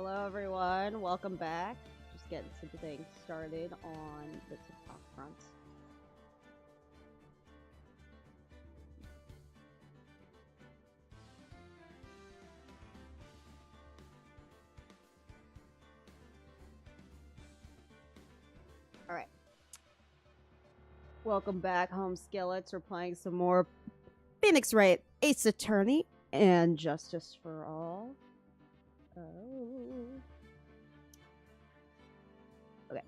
Hello, everyone. Welcome back. Just getting some things started on the TikTok front. All right. Welcome back, home skillets. We're playing some more Phoenix Wright, Ace Attorney, and Justice for All. Oh. Okay.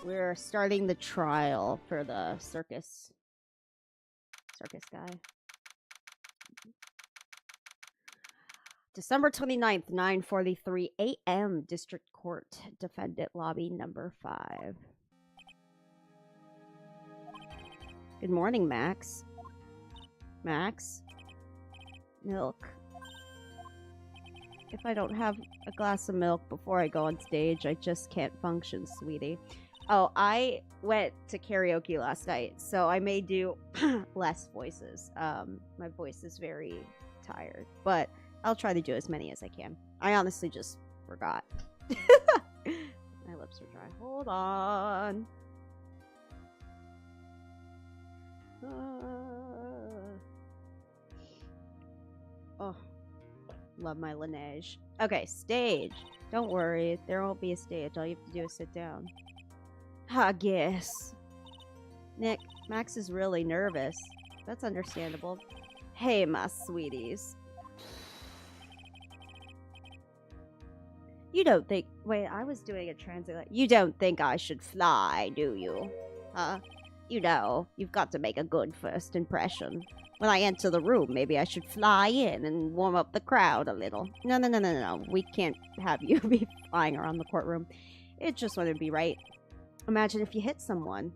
We're starting the trial for the circus guy. December 29th, 9:43 a.m. District Court, Defendant Lobby number 5. Good morning, Max. Max? Milk. If I don't have a glass of milk before I go on stage, I just can't function, sweetie. Oh, I went to karaoke last night, so I may do less voices. My voice is very tired, but I'll try to do as many as I can. I honestly just forgot. My lips are dry. Hold on. Oh, love my Laneige. Okay, stage. Don't worry, there won't be a stage. All you have to do is sit down. I guess. Nick, Max is really nervous. That's understandable. Hey, my sweeties. You don't think... Wait, I was doing a translate. You don't think I should fly, do you? Huh? You know, you've got to make a good first impression. When I enter the room, maybe I should fly in and warm up the crowd a little. No. We can't have you be flying around the courtroom. It just wouldn't be right. Imagine if you hit someone.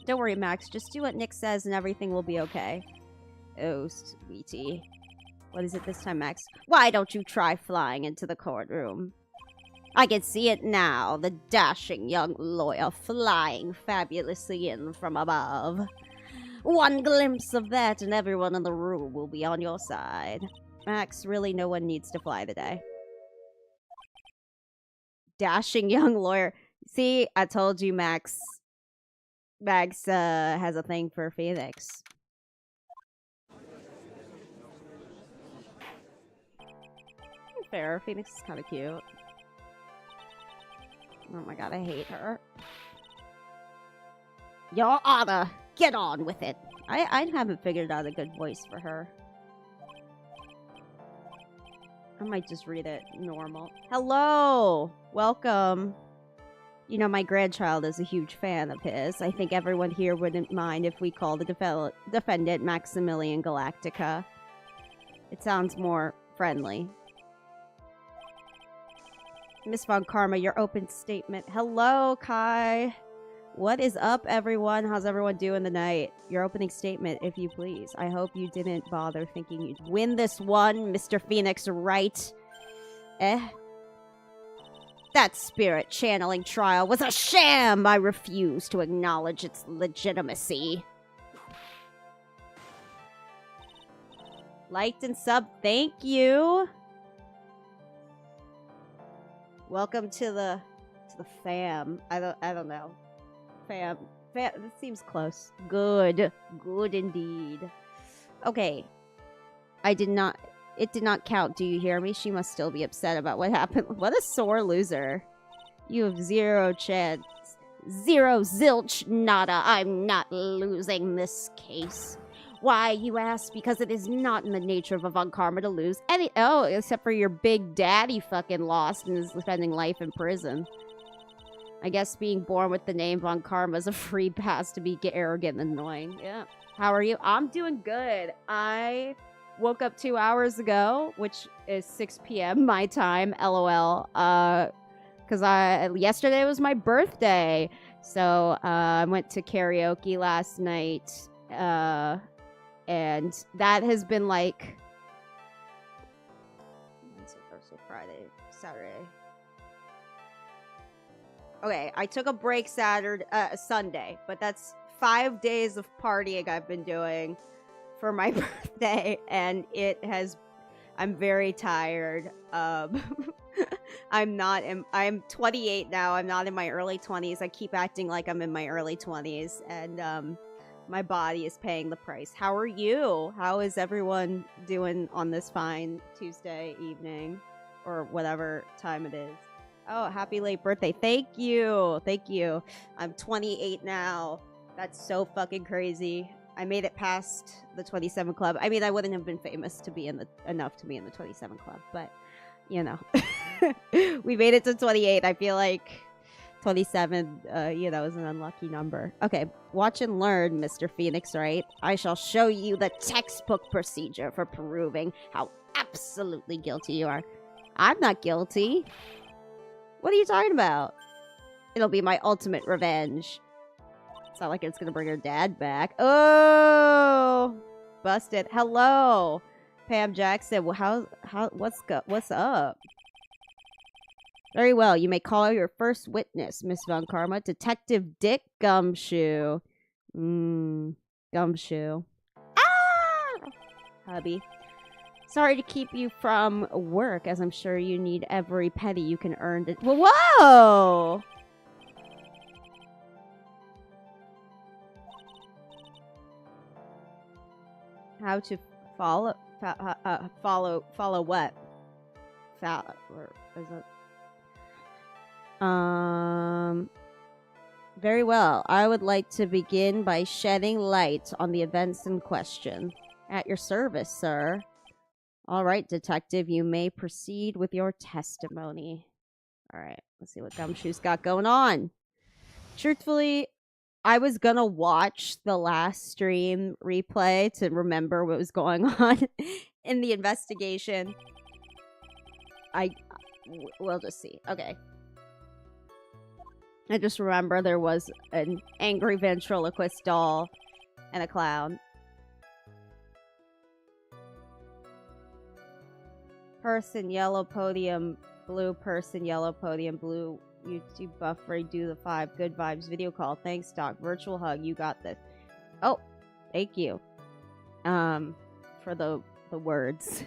Don't worry, Max. Just do what Nick says and everything will be okay. Oh, sweetie. What is it this time, Max? Why don't you try flying into the courtroom? I can see it now, the dashing young lawyer flying fabulously in from above. One glimpse of that and everyone in the room will be on your side. Max, really no one needs to fly today. Dashing young lawyer. See, I told you Max has a thing for Phoenix. Fair, Phoenix is kind of cute. Oh my god, I hate her. Your Honor, get on with it. I haven't figured out a good voice for her. I might just read it normal. Hello! Welcome. You know, my grandchild is a huge fan of his. I think everyone here wouldn't mind if we call the defendant Maximilian Galactica. It sounds more friendly. Miss Von Karma, your open statement. Hello, Kai. What is up, everyone? How's everyone doing tonight? Your opening statement, if you please. I hope you didn't bother thinking you'd win this one, Mr. Phoenix Wright. That spirit channeling trial was a sham. I refuse to acknowledge its legitimacy. Liked and sub, thank you. Welcome to the fam. I don't know. Fam. This seems close. Good indeed. Okay. It did not count. Do you hear me? She must still be upset about what happened. What a sore loser. You have zero chance. Zero zilch nada. I'm not losing this case. Why, you ask? Because it is not in the nature of a Von Karma to lose any... Oh, except for your big daddy fucking lost and is spending life in prison. I guess being born with the name Von Karma is a free pass to be arrogant and annoying. Yeah. How are you? I'm doing good. I woke up 2 hours ago, which is 6 p.m. my time, LOL. Because yesterday was my birthday. So I went to karaoke last night. And that has been like Wednesday, Thursday, Friday, Saturday. Okay, I took a break Sunday, but that's 5 days of partying I've been doing for my birthday, and I'm very tired. I'm 28 now. I'm not in my early 20s. I keep acting like I'm in my early 20s, and my body is paying the price. How are you? How is everyone doing on this fine Tuesday evening or whatever time it is? Oh, happy late birthday. Thank you. Thank you. I'm 28 now. That's so fucking crazy. I made it past the 27 club. I mean, I wouldn't have been famous to be enough to be in the 27 club, but you know, we made it to 28. I feel like 27, is an unlucky number. Okay, watch and learn, Mr. Phoenix Wright. I shall show you the textbook procedure for proving how absolutely guilty you are. I'm not guilty. What are you talking about? It'll be my ultimate revenge. It's not like it's gonna bring her dad back. Oh, busted. Hello, Pam Jackson. Well, what's up? Very well. You may call your first witness, Miss Von Karma, Detective Dick Gumshoe. Gumshoe. Ah! Hubby. Sorry to keep you from work, as I'm sure you need every penny you can earn. Whoa! How to follow what? Or is it? Very well. I would like to begin by shedding light on the events in question. At your service, sir. All right, detective, you may proceed with your testimony. All right, let's see what Gumshoe's got going on. Truthfully, I was gonna watch the last stream replay to remember what was going on in the investigation. We'll just see. Okay. I just remember there was an angry ventriloquist doll and a clown. Person, yellow podium, blue person, yellow podium, blue YouTube buffer, do the 5. Good vibes video call. Thanks, Doc. Virtual hug. You got this. Oh, thank you. For the words.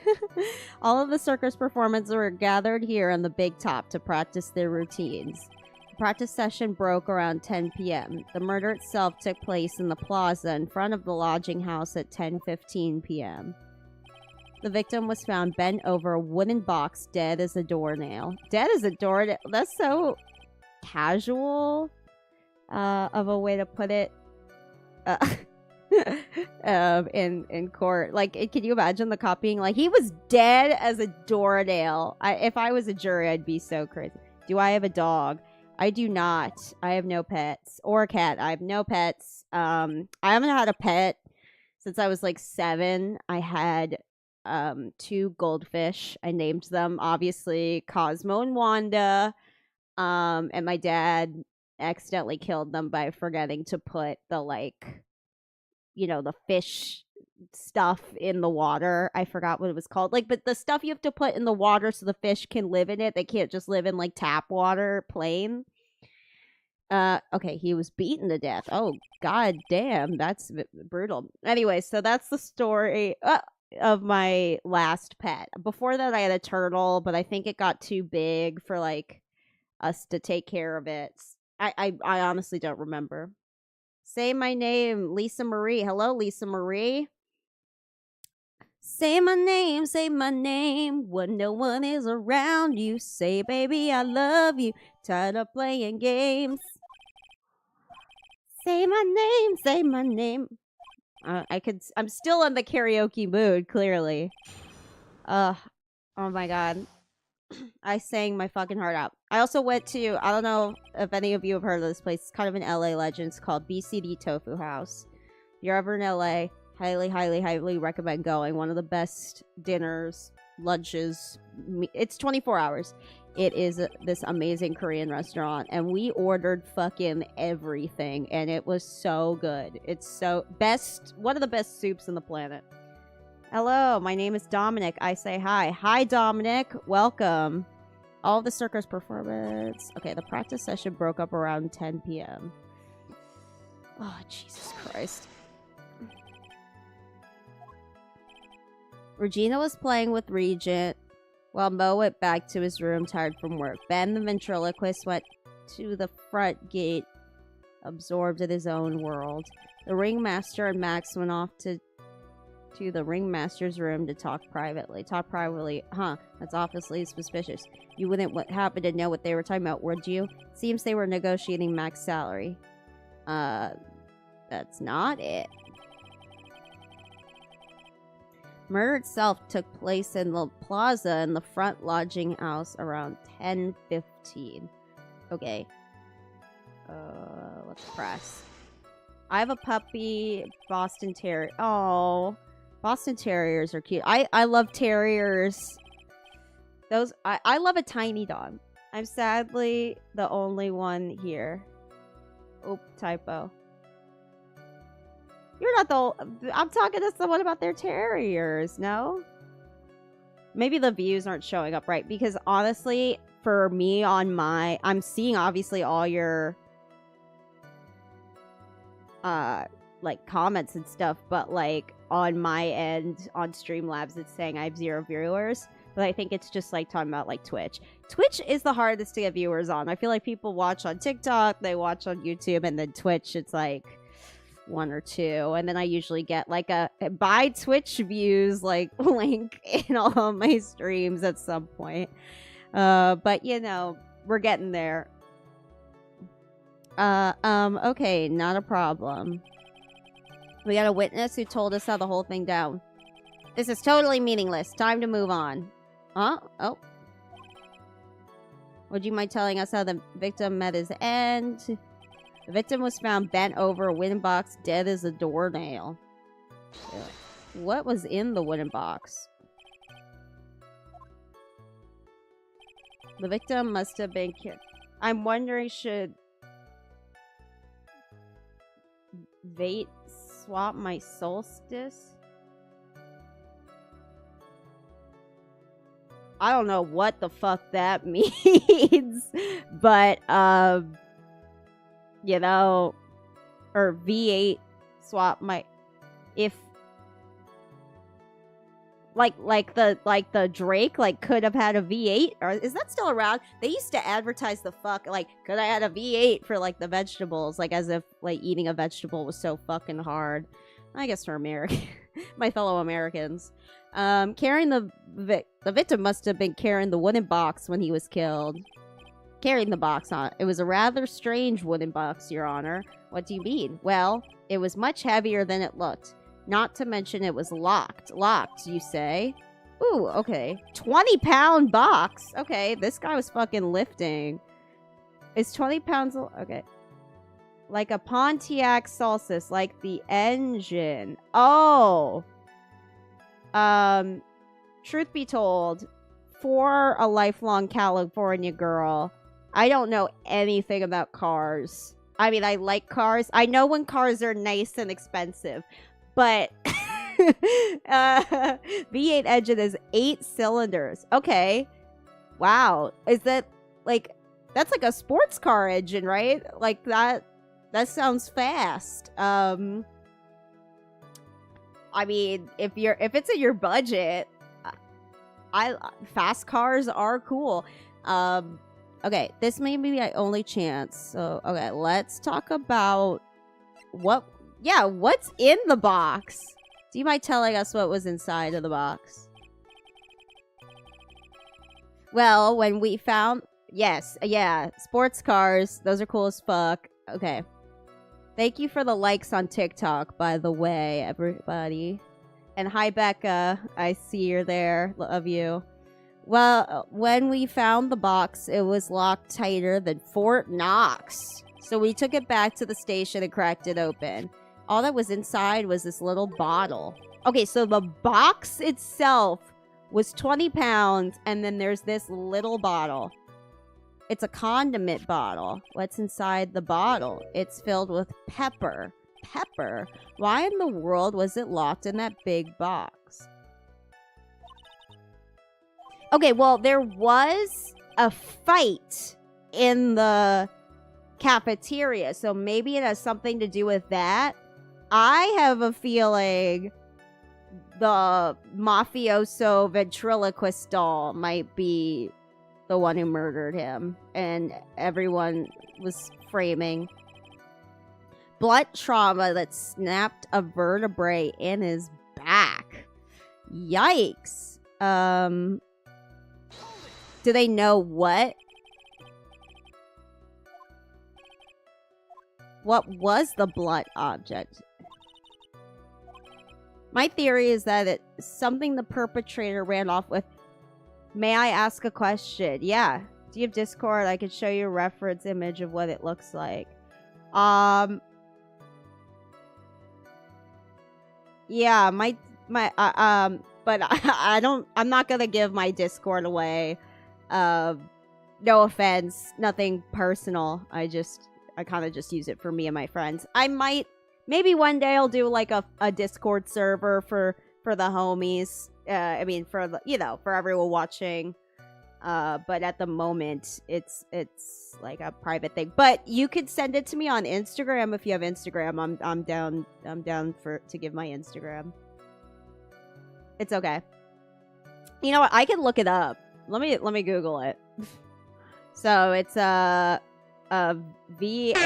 All of the circus performers were gathered here on the big top to practice their routines. The practice session broke around 10 p.m. The murder itself took place in the plaza in front of the lodging house at 10:15 p.m. The victim was found bent over a wooden box, dead as a doornail. Dead as a doornail? That's so casual of a way to put it. In court. Like, can you imagine the cop being like, he was dead as a doornail? If I was a jury, I'd be so crazy. Do I have a dog? I do not. I have no pets. Or a cat. I have no pets. I haven't had a pet since I was like 7. I had 2 goldfish. I named them, obviously, Cosmo and Wanda. And my dad accidentally killed them by forgetting to put the, the fish stuff in the water. I forgot what it was called. But the stuff you have to put in the water so the fish can live in it. They can't just live in tap water, plain. Okay, he was beaten to death. Oh, god damn, that's brutal. Anyway, so that's the story of my last pet. Before that, I had a turtle, but I think it got too big for us to take care of it. I honestly don't remember. Say my name, Lisa Marie. Hello, Lisa Marie. Say my name, when no one is around you. Say, baby, I love you. Tired of playing games. Say my name. I'm still in the karaoke mood, clearly. Oh my god. I sang my fucking heart out. I also went to, I don't know if any of you have heard of this place. It's kind of an LA legend. It's called BCD Tofu House. If you're ever in LA, highly, highly, highly recommend going. One of the best dinners, lunches. It's 24 hours. It is this amazing Korean restaurant. And we ordered fucking everything. And it was so good. It's so best, one of the best soups on the planet. Hello, my name is Dominic. I say hi. Hi, Dominic. Welcome. All the circus performance. Okay, the practice session broke up around 10 p.m. Oh, Jesus Christ. Regina was playing with Regent while Mo went back to his room tired from work. Ben, the ventriloquist, went to the front gate, absorbed in his own world. The ringmaster and Max went off to the ringmaster's room to talk privately. Huh, that's obviously suspicious. You wouldn't happen to know what they were talking about, would you? Seems they were negotiating Max's salary. That's not it. Murder itself took place in the plaza in the front lodging house around 10:15. Okay. Let's press. I have a puppy, Boston Terrier. Oh, Boston Terriers are cute. I love terriers. I love a tiny dog. I'm sadly the only one here. Oh, typo. You're not the... I'm talking to someone about their terriers, no? Maybe the views aren't showing up right, because honestly, for me on my... I'm seeing obviously all your... like comments and stuff, but like on my end on Streamlabs it's saying I have 0 viewers, but I think it's just like talking about like Twitch. Twitch is the hardest to get viewers on. I feel like people watch on TikTok, they watch on YouTube, and then Twitch it's like 1 or 2, and then I usually get like a buy Twitch views like link in all of my streams at some point. But you know, we're getting there. Okay, not a problem. We got a witness who told us how the whole thing down. This is totally meaningless. Time to move on. Huh? Oh. Would you mind telling us how the victim met his end? The victim was found bent over a wooden box, dead as a doornail. What was in the wooden box? The victim must have been killed. I'm wondering, should Vate swap my solstice? I don't know what the fuck that means, but you know, or V8 swap my, if like the Drake like could have had a V8, or is that still around? They used to advertise the fuck like, could I had a V8 for like the vegetables, like as if like eating a vegetable was so fucking hard. I guess for American, my fellow Americans. Carrying the victim must have been carrying the wooden box when he was killed. Carrying the box on. It was a rather strange wooden box, Your Honor. What do you mean? Well, it was much heavier than it looked. Not to mention it was locked. Locked, you say? Ooh, okay. 20-pound box. Okay, this guy was fucking lifting. Is 20 pounds... Okay. Like a Pontiac Solstice, like the engine. Oh! Truth be told, for a lifelong California girl, I don't know anything about cars. I mean, I like cars. I know when cars are nice and expensive, but V8 engine is 8 cylinders. Okay. Wow. Is that like, that's like a sports car engine, right? Like that sounds fast. I mean, if it's in your budget, fast cars are cool. Okay, this may be my only chance. So, okay, let's talk about what's in the box? Do you mind telling us what was inside of the box? Well, when we found... Yes, yeah, sports cars. Those are cool as fuck. Okay. Thank you for the likes on TikTok, by the way, everybody. And hi, Becca. I see you're there. Love you. Well, when we found the box, it was locked tighter than Fort Knox. So we took it back to the station and cracked it open. All that was inside was this little bottle. Okay, so the box itself was 20 pounds, and then there's this little bottle. It's a condiment bottle. What's inside the bottle? It's filled with pepper. Pepper? Why in the world was it locked in that big box? Okay, well, there was a fight in the cafeteria, so maybe it has something to do with that. I have a feeling the mafioso ventriloquist doll might be the one who murdered him, and everyone was framing. Blunt trauma that snapped a vertebrae in his back. Yikes. Do they know what? What was the blunt object? My theory is that it's something the perpetrator ran off with. May I ask a question? Yeah. Do you have Discord? I could show you a reference image of what it looks like. Yeah, but I'm not gonna give my Discord away. No offense, nothing personal. I kind of just use it for me and my friends. Maybe one day I'll do like a Discord server for the homies. I mean, for the, for everyone watching. But at the moment, it's like a private thing. But you could send it to me on Instagram if you have Instagram. I'm down to give my Instagram. It's okay. You know what? I can look it up. Let me Google it. So it's a V8.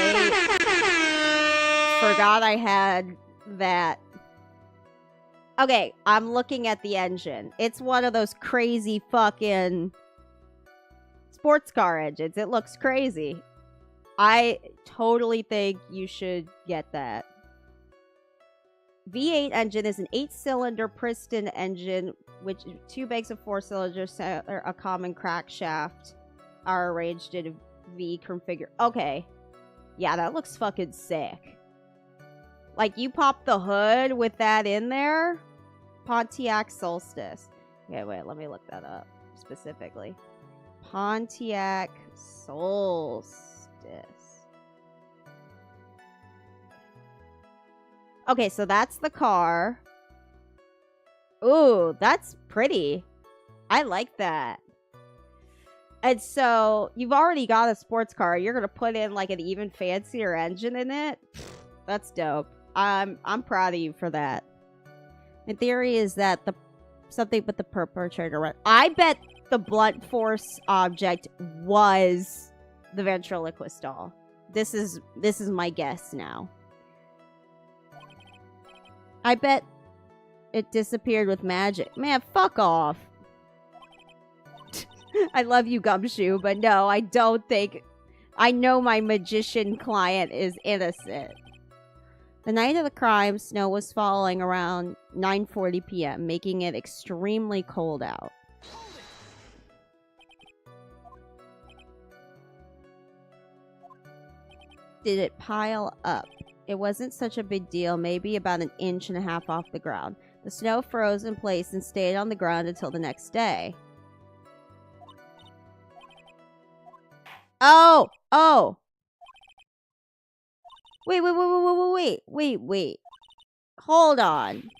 Forgot I had that. Okay, I'm looking at the engine. It's one of those crazy fucking sports car engines. It looks crazy. I totally think you should get that. V8 engine is an 8-cylinder piston engine, which 2 banks of 4 cylinders, a common crankshaft, are arranged in a V configure. Okay. Yeah, that looks fucking sick. Like, you pop the hood with that in there? Pontiac Solstice. Okay, wait, let me look that up specifically. Pontiac Solstice. Okay, so that's the car. Ooh, that's pretty. I like that. And so, you've already got a sports car. You're going to put in, like, an even fancier engine in it? That's dope. I'm proud of you for that. My theory is that something with the perpetrator. I bet the blunt force object was the ventriloquist doll. This is my guess now. I bet it disappeared with magic. Man, fuck off. I love you, Gumshoe, but no, I don't think... I know my magician client is innocent. The night of the crime, snow was falling around 9:40 p.m., making it extremely cold out. Did it pile up? It wasn't such a big deal, maybe about 1.5 inches off the ground. The snow froze in place and stayed on the ground until the next day. Oh! Wait. Hold on.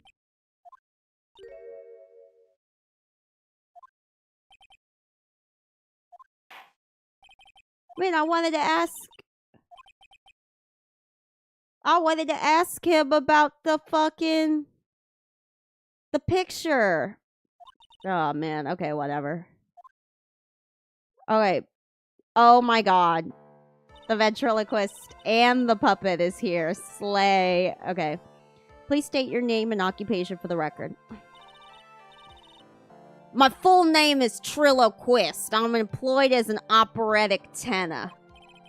Wait, I wanted to ask him about the picture. Oh, man. Okay, whatever. Okay. Oh, my God. The ventriloquist and the puppet is here. Slay. Okay. Please state your name and occupation for the record. My full name is Triloquist. I'm employed as an operatic tenor.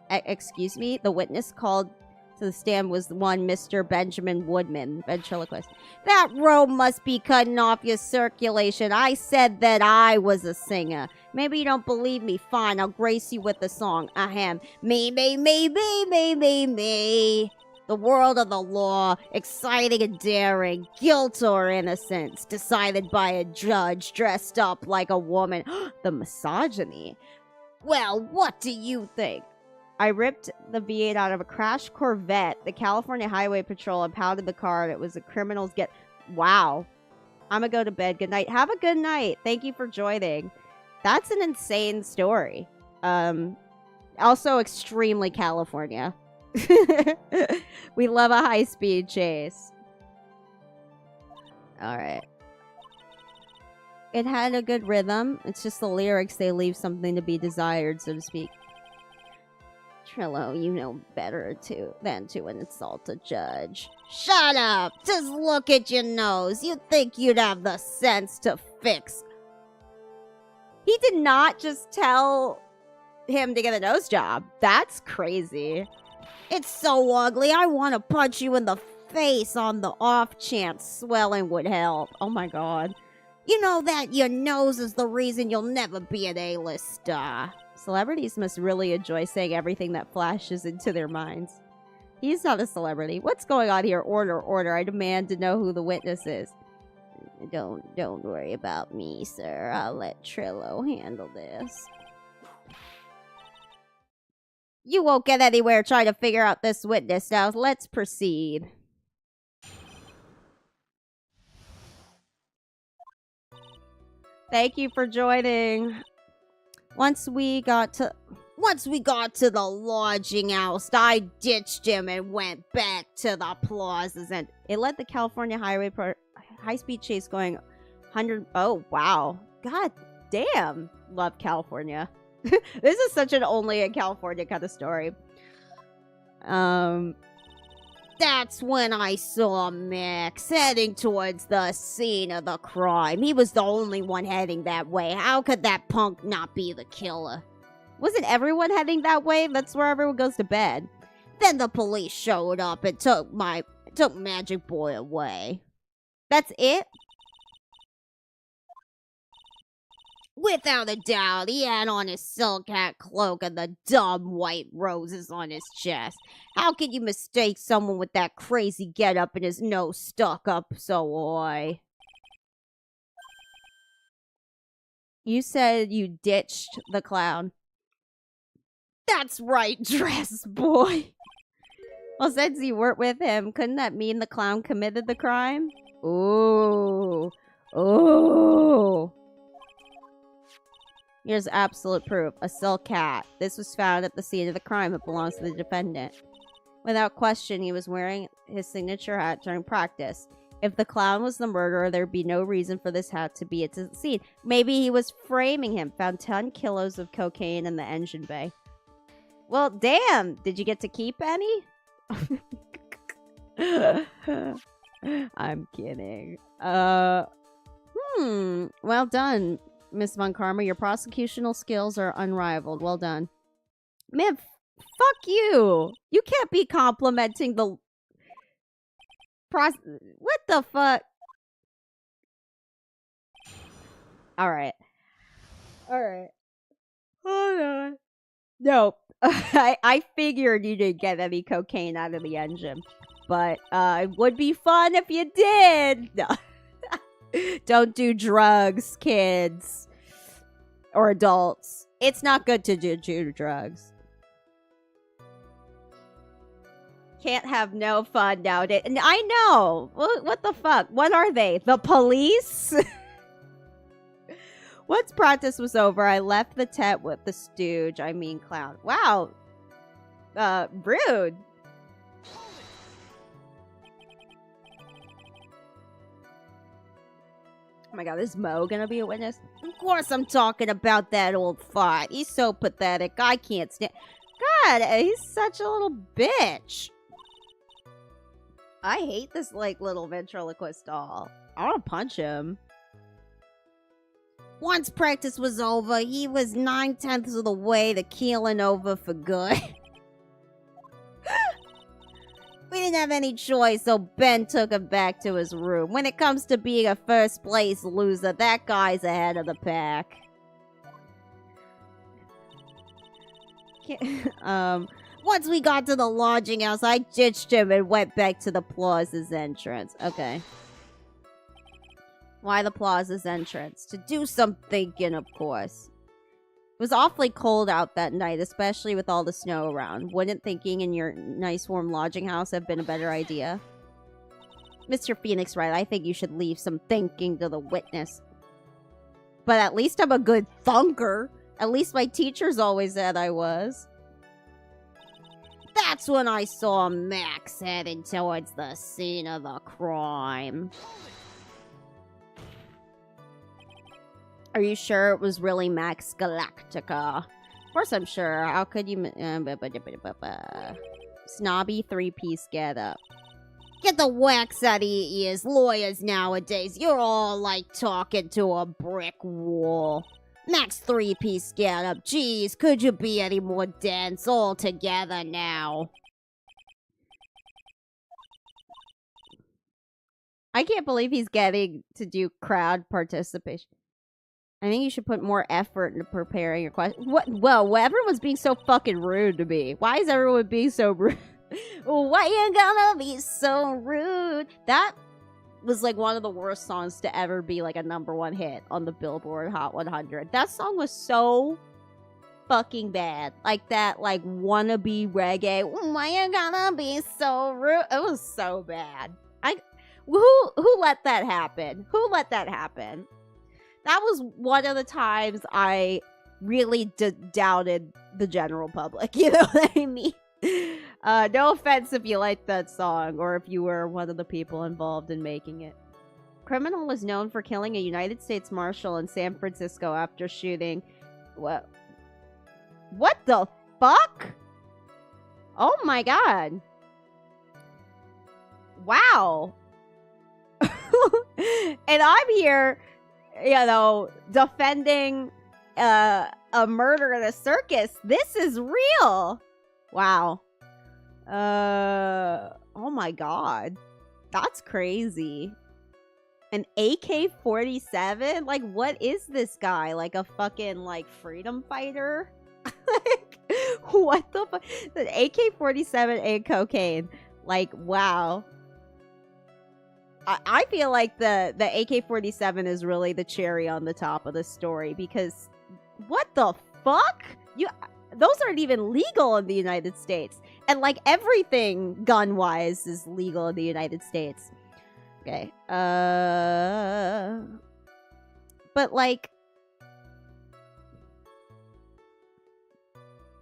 Excuse me? The witness called to the stand was one Mr. Benjamin Woodman, ventriloquist. That robe must be cutting off your circulation. I said that I was a singer. Maybe you don't believe me. Fine, I'll grace you with the song. Ahem. Me. The world of the law, exciting and daring, guilt or innocence, decided by a judge dressed up like a woman. The misogyny. Well, what do you think? I ripped the V8 out of a crashed Corvette. The California Highway Patrol impounded the car, and it was the criminals get... Wow. I'm gonna go to bed. Good night. Have a good night. Thank you for joining. That's an insane story. Also extremely California. We love a high-speed chase. Alright. It had a good rhythm. It's just the lyrics, they leave something to be desired, so to speak. Trillo, you know better than to insult a judge. Shut up! Just look at your nose. You'd think you'd have the sense to fix. He did not just tell him to get a nose job. That's crazy. It's so ugly. I want to punch you in the face on the off chance swelling would help. Oh my god. You know that your nose is the reason you'll never be an A-list star. Celebrities must really enjoy saying everything that flashes into their minds. He's not a celebrity. What's going on here? Order, order. I demand to know who the witness is. Don't worry about me, sir. I'll let Trillo handle this. You won't get anywhere trying to figure out this witness. Now, let's proceed. Thank you for joining. Once we got to the lodging house, I ditched him and went back to the plazas, and it led the California highway high-speed chase going 100. Oh wow, god damn, love California. This is such an only in California kind of story. That's when I saw Max heading towards the scene of the crime. He was the only one heading that way. How could that punk not be the killer? Wasn't everyone heading that way? That's where everyone goes to bed. Then the police showed up and took Magic Boy away. That's it? Without a doubt, he had on his silk hat cloak and the dumb white roses on his chest. How could you mistake someone with that crazy getup and his nose stuck up so high? You said you ditched the clown. That's right, dress boy. Well, since you weren't with him, couldn't that mean the clown committed the crime? Ooh. Ooh. Here's absolute proof. A silk hat. This was found at the scene of the crime. It belongs to the defendant. Without question, he was wearing his signature hat during practice. If the clown was the murderer, there'd be no reason for this hat to be at the scene. Maybe he was framing him. Found 10 kilos of cocaine in the engine bay. Well, damn. Did you get to keep any? I'm kidding. Well done, Miss Von Karma. Your prosecutional skills are unrivaled. Well done. Man, fuck you. You can't be complimenting the... What the fuck? Alright. Alright. Hold on. Nope. I figured you didn't get any cocaine out of the engine. But it would be fun if you did. No. Don't do drugs, kids. Or adults. It's not good to do drugs. Can't have no fun nowadays. And I know. What the fuck? What are they? The police? Once practice was over, I left the tent with the stooge. I mean clown. Wow. Rude. Oh my god, is Mo gonna be a witness? Of course I'm talking about that old fart. He's so pathetic. I can't stand... God, he's such a little bitch. I hate this, like, little ventriloquist doll. I want to punch him. Once practice was over, he was 9/10 of the way to keeling over for good. We didn't have any choice, so Ben took him back to his room. When it comes to being a first place loser, that guy's ahead of the pack. Once we got to the lodging house, I ditched him and went back to the Plaza's entrance. Okay. Why the Plaza's entrance? To do some thinking, of course. It was awfully cold out that night, especially with all the snow around. Wouldn't thinking in your nice warm lodging house have been a better idea? Mr. Phoenix, right? I think you should leave some thinking to the witness. But at least I'm a good thunker. At least my teachers always said I was. That's when I saw Max heading towards the scene of the crime. Are you sure it was really Max Galactica? Of course I'm sure. How could you... snobby three-piece getup. Get the wax out of your ears, lawyers nowadays. You're all like talking to a brick wall. Max three-piece getup. Jeez, could you be any more dense all together now? I can't believe he's getting to do crowd participation. I think you should put more effort into preparing your question. What? Well, everyone's being so fucking rude to me. Why is everyone being so rude? Why you gonna be so rude? That was like one of the worst songs to ever be like a #1 hit on the Billboard Hot 100. That song was so fucking bad. Like that, like wannabe reggae. Why you gonna be so rude? It was so bad. Who let that happen? Who let that happen? That was one of the times I really doubted the general public. You know what I mean? No offense if you liked that song or if you were one of the people involved in making it. Criminal was known for killing a United States Marshal in San Francisco after shooting... What the fuck? Oh my god. Wow. And I'm here, you know, defending a murder in a circus. This is real. Wow. Oh my god. That's crazy. An AK-47? Like, what is this guy? Like a fucking, like, freedom fighter? Like, what the fuck? An AK-47 and cocaine. Like, wow. I feel like the AK-47 is really the cherry on the top of the story because what the fuck? Those aren't even legal in the United States. And like everything gun-wise is legal in the United States. Okay. But like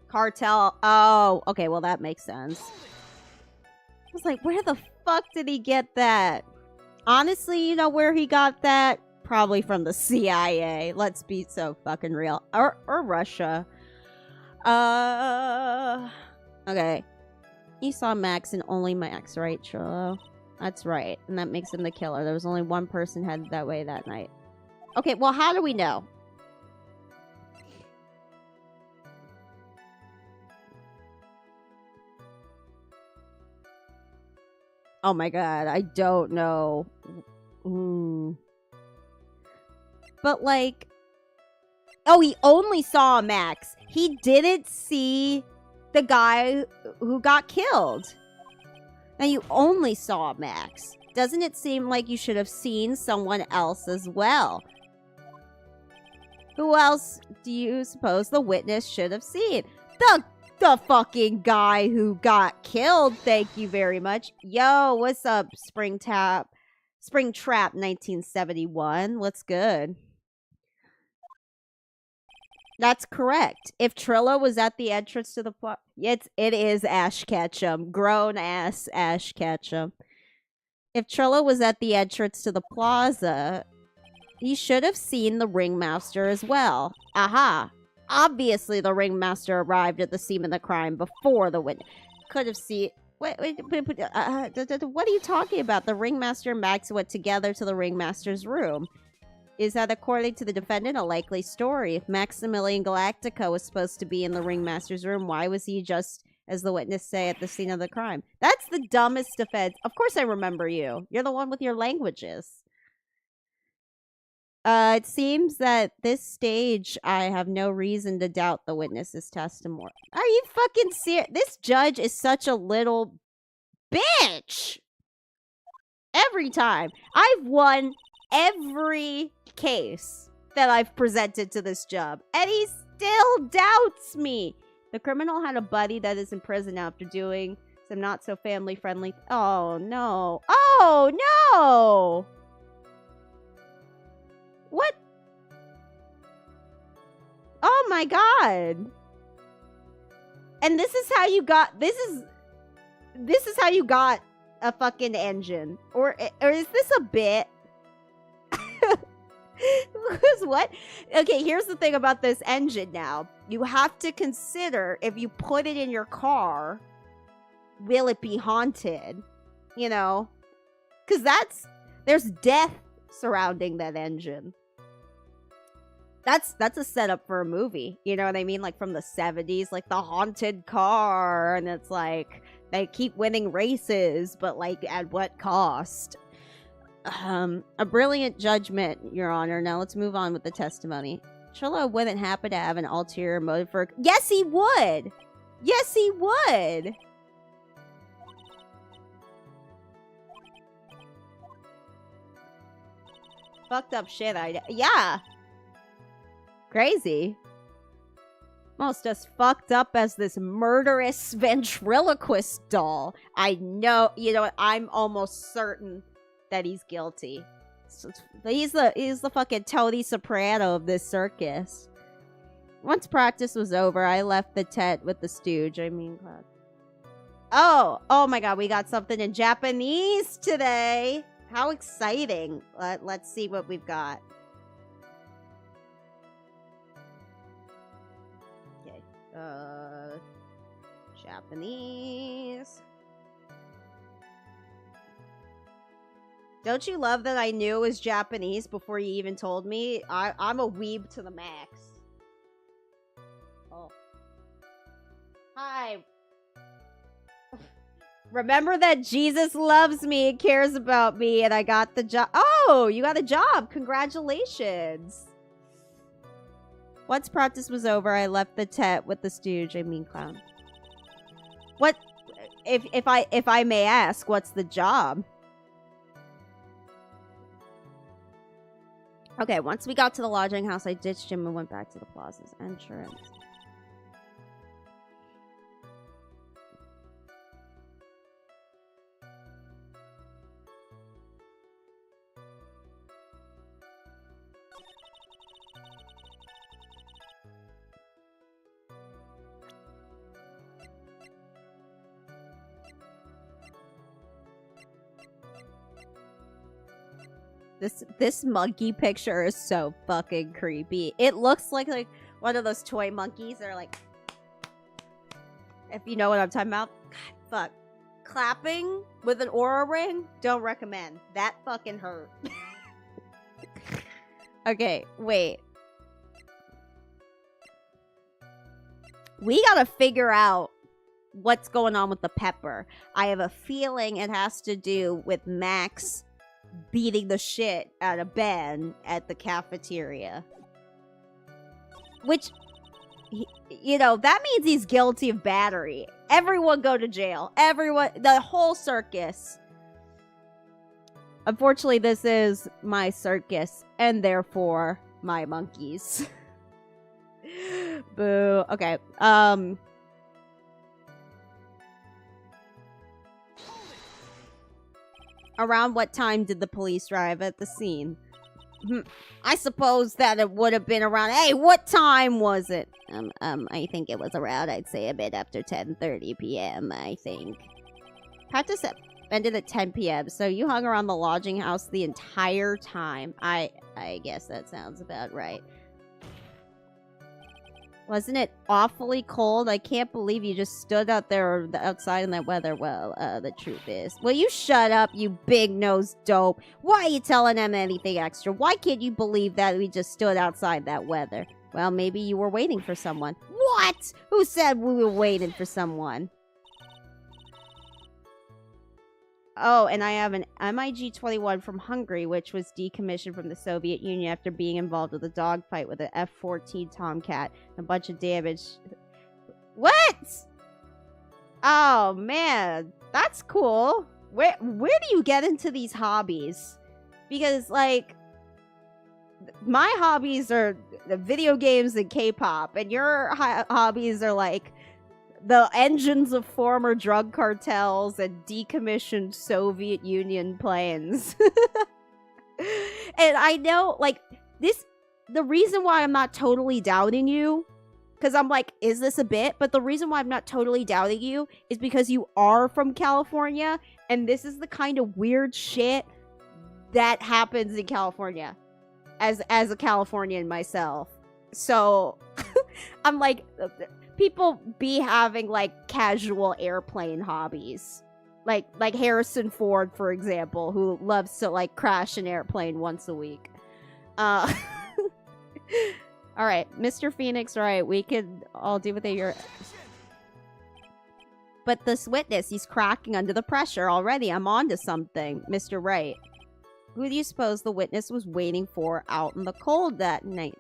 cartel. Oh, okay, well that makes sense. I was like, where the fuck did he get that? Honestly, you know where he got that? Probably from the CIA. Let's be so fucking real. Or Russia. Okay. You saw Max and only Max, right, Trillo? That's right. And that makes him the killer. There was only one person headed that way that night. Okay, well, how do we know? Oh my god, I don't know. But like... Oh, he only saw Max. He didn't see the guy who got killed. Now you only saw Max. Doesn't it seem like you should have seen someone else as well? Who else do you suppose the witness should have seen? The fucking guy who got killed, thank you very much. Yo, what's up, Springtrap 1971? What's good? That's correct. If Trillo was at the entrance to the plot, it is Ash Ketchum. Grown-ass Ash Ketchum. If Trillo was at the entrance to the plaza, he should have seen the ringmaster as well. Aha. Obviously, the ringmaster arrived at the scene of the crime before the witness. Could have seen... Wait, what are you talking about? The ringmaster and Max went together to the ringmaster's room. Is that, according to the defendant, a likely story? If Maximilian Galactica was supposed to be in the ringmaster's room, why was he just, as the witness say, at the scene of the crime? That's the dumbest defense. Of course I remember you. You're the one with your languages. It seems that this stage, I have no reason to doubt the witness's testimony. Are you fucking serious? This judge is such a little bitch. Every time. I've won every case that I've presented to this job, and he still doubts me. The criminal had a buddy that is in prison after doing some not so family friendly. Oh no. Oh no. What? Oh my god. And this is how you got this is how you got a fucking engine. Or is this a bit? What? Okay, here's the thing about this engine now. You have to consider if you put it in your car, will it be haunted? You know? Because there's death surrounding that engine. That's a setup for a movie. You know what I mean? Like from the 70s, like the haunted car. And it's like, they keep winning races, but like at what cost? A brilliant judgment, Your Honor. Now let's move on with the testimony. Trillo wouldn't happen to have an ulterior motive for... Yes, he would! Yes, he would! Fucked up shit, yeah! Crazy. Almost as fucked up as this murderous ventriloquist doll. I know, you know what, I'm almost certain that he's guilty. He's the fucking Tony Soprano of this circus. Once practice was over, I left the tent with the stooge. Oh my god, we got something in Japanese today. How exciting. Let's see what we've got. Okay. Japanese. Don't you love that I knew it was Japanese before you even told me? I'm a weeb to the max. Oh. Hi. Remember that Jesus loves me and cares about me, and I got the job. Oh, you got a job. Congratulations. Once practice was over, I left the tent with the stooge. Clown. What? If I may ask, what's the job? Okay, once we got to the lodging house, I ditched him and went back to the plaza's entrance. This monkey picture is so fucking creepy. It looks like one of those toy monkeys that are like, if you know what I'm talking about. God, fuck. Clapping with an aura ring? Don't recommend. That fucking hurt. Okay, wait. We gotta figure out what's going on with the pepper. I have a feeling it has to do with Max beating the shit out of Ben at the cafeteria. Which, you know, that means he's guilty of battery. Everyone go to jail. Everyone, the whole circus. Unfortunately, this is my circus, and therefore, my monkeys. Boo. Okay, around what time did the police arrive at the scene? I suppose that it would have been around... Hey, what time was it? I think it was around, I'd say, a bit after 10:30 p.m., I think. Practice ended at 10 p.m., so you hung around the lodging house the entire time. I guess that sounds about right. Wasn't it awfully cold? I can't believe you just stood out there outside in that weather. Well, the truth is... Will you shut up, you big-nosed dope? Why are you telling them anything extra? Why can't you believe that we just stood outside that weather? Well, maybe you were waiting for someone. What? Who said we were waiting for someone? Oh, and I have an MiG-21 from Hungary, which was decommissioned from the Soviet Union after being involved with a dogfight with an F-14 Tomcat and a bunch of damage. What? Oh, man. That's cool. Where do you get into these hobbies? Because, like, my hobbies are the video games and K-pop, and your hobbies are, like, the engines of former drug cartels and decommissioned Soviet Union planes. And I know, like, the reason why I'm not totally doubting you, because I'm like, is this a bit? But the reason why I'm not totally doubting you is because you are from California, and this is the kind of weird shit that happens in California. as a Californian myself. So I'm like, people be having like casual airplane hobbies. Like Harrison Ford, for example, who loves to like crash an airplane once a week. All right, Mr. Phoenix, right? We could all do with it. But this witness, he's cracking under the pressure already. I'm on to something, Mr. Wright. Who do you suppose the witness was waiting for out in the cold that night?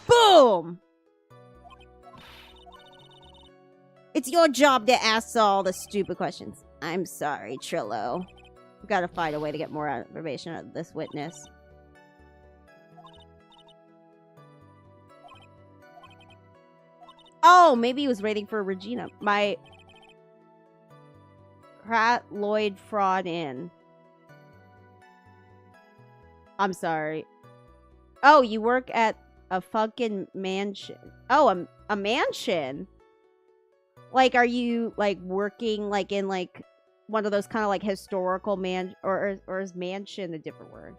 Boom! It's your job to ask all the stupid questions. I'm sorry, Trillo. We've got to find a way to get more information out of this witness. Oh, maybe he was waiting for Regina. My Pratt Lloyd fraud in. I'm sorry. Oh, you work at a fucking mansion. Oh, a mansion? Like, are you, like, working, like, in, like, one of those kind of, like, historical or is mansion a different word?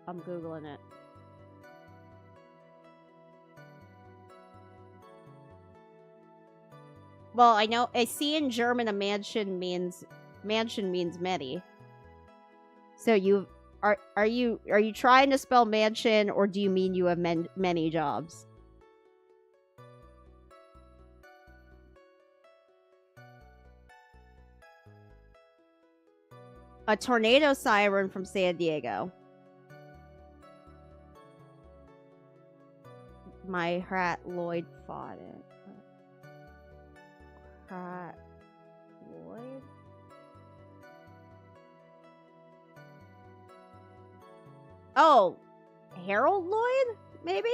I'm Googling it. Well, I see in German a mansion means many. So are you trying to spell mansion, or do you mean you have many jobs? A tornado siren from San Diego. My Pratt Lloyd fought it. Pratt Lloyd? Oh, Harold Lloyd? Maybe?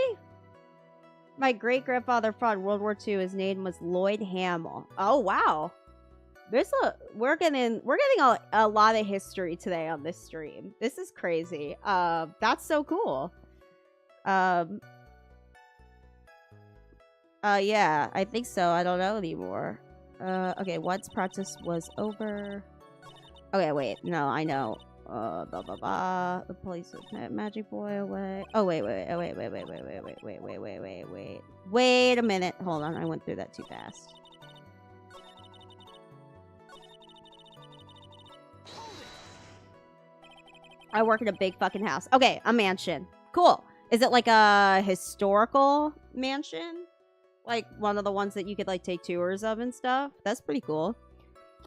My great-grandfather fought in World War II. His name was Lloyd Hamill. Oh, wow. We're getting a lot of history today on this stream. This is crazy. That's so cool. Yeah, I think so. I don't know anymore. Okay, once practice was over. Okay, wait. No, I know. Blah, blah, blah. The police took Magic Boy away. Oh, wait. Wait a minute. Hold on. I went through that too fast. I work in a big fucking house. Okay, a mansion. Cool. Is it like a historical mansion? Like one of the ones that you could like take tours of and stuff? That's pretty cool.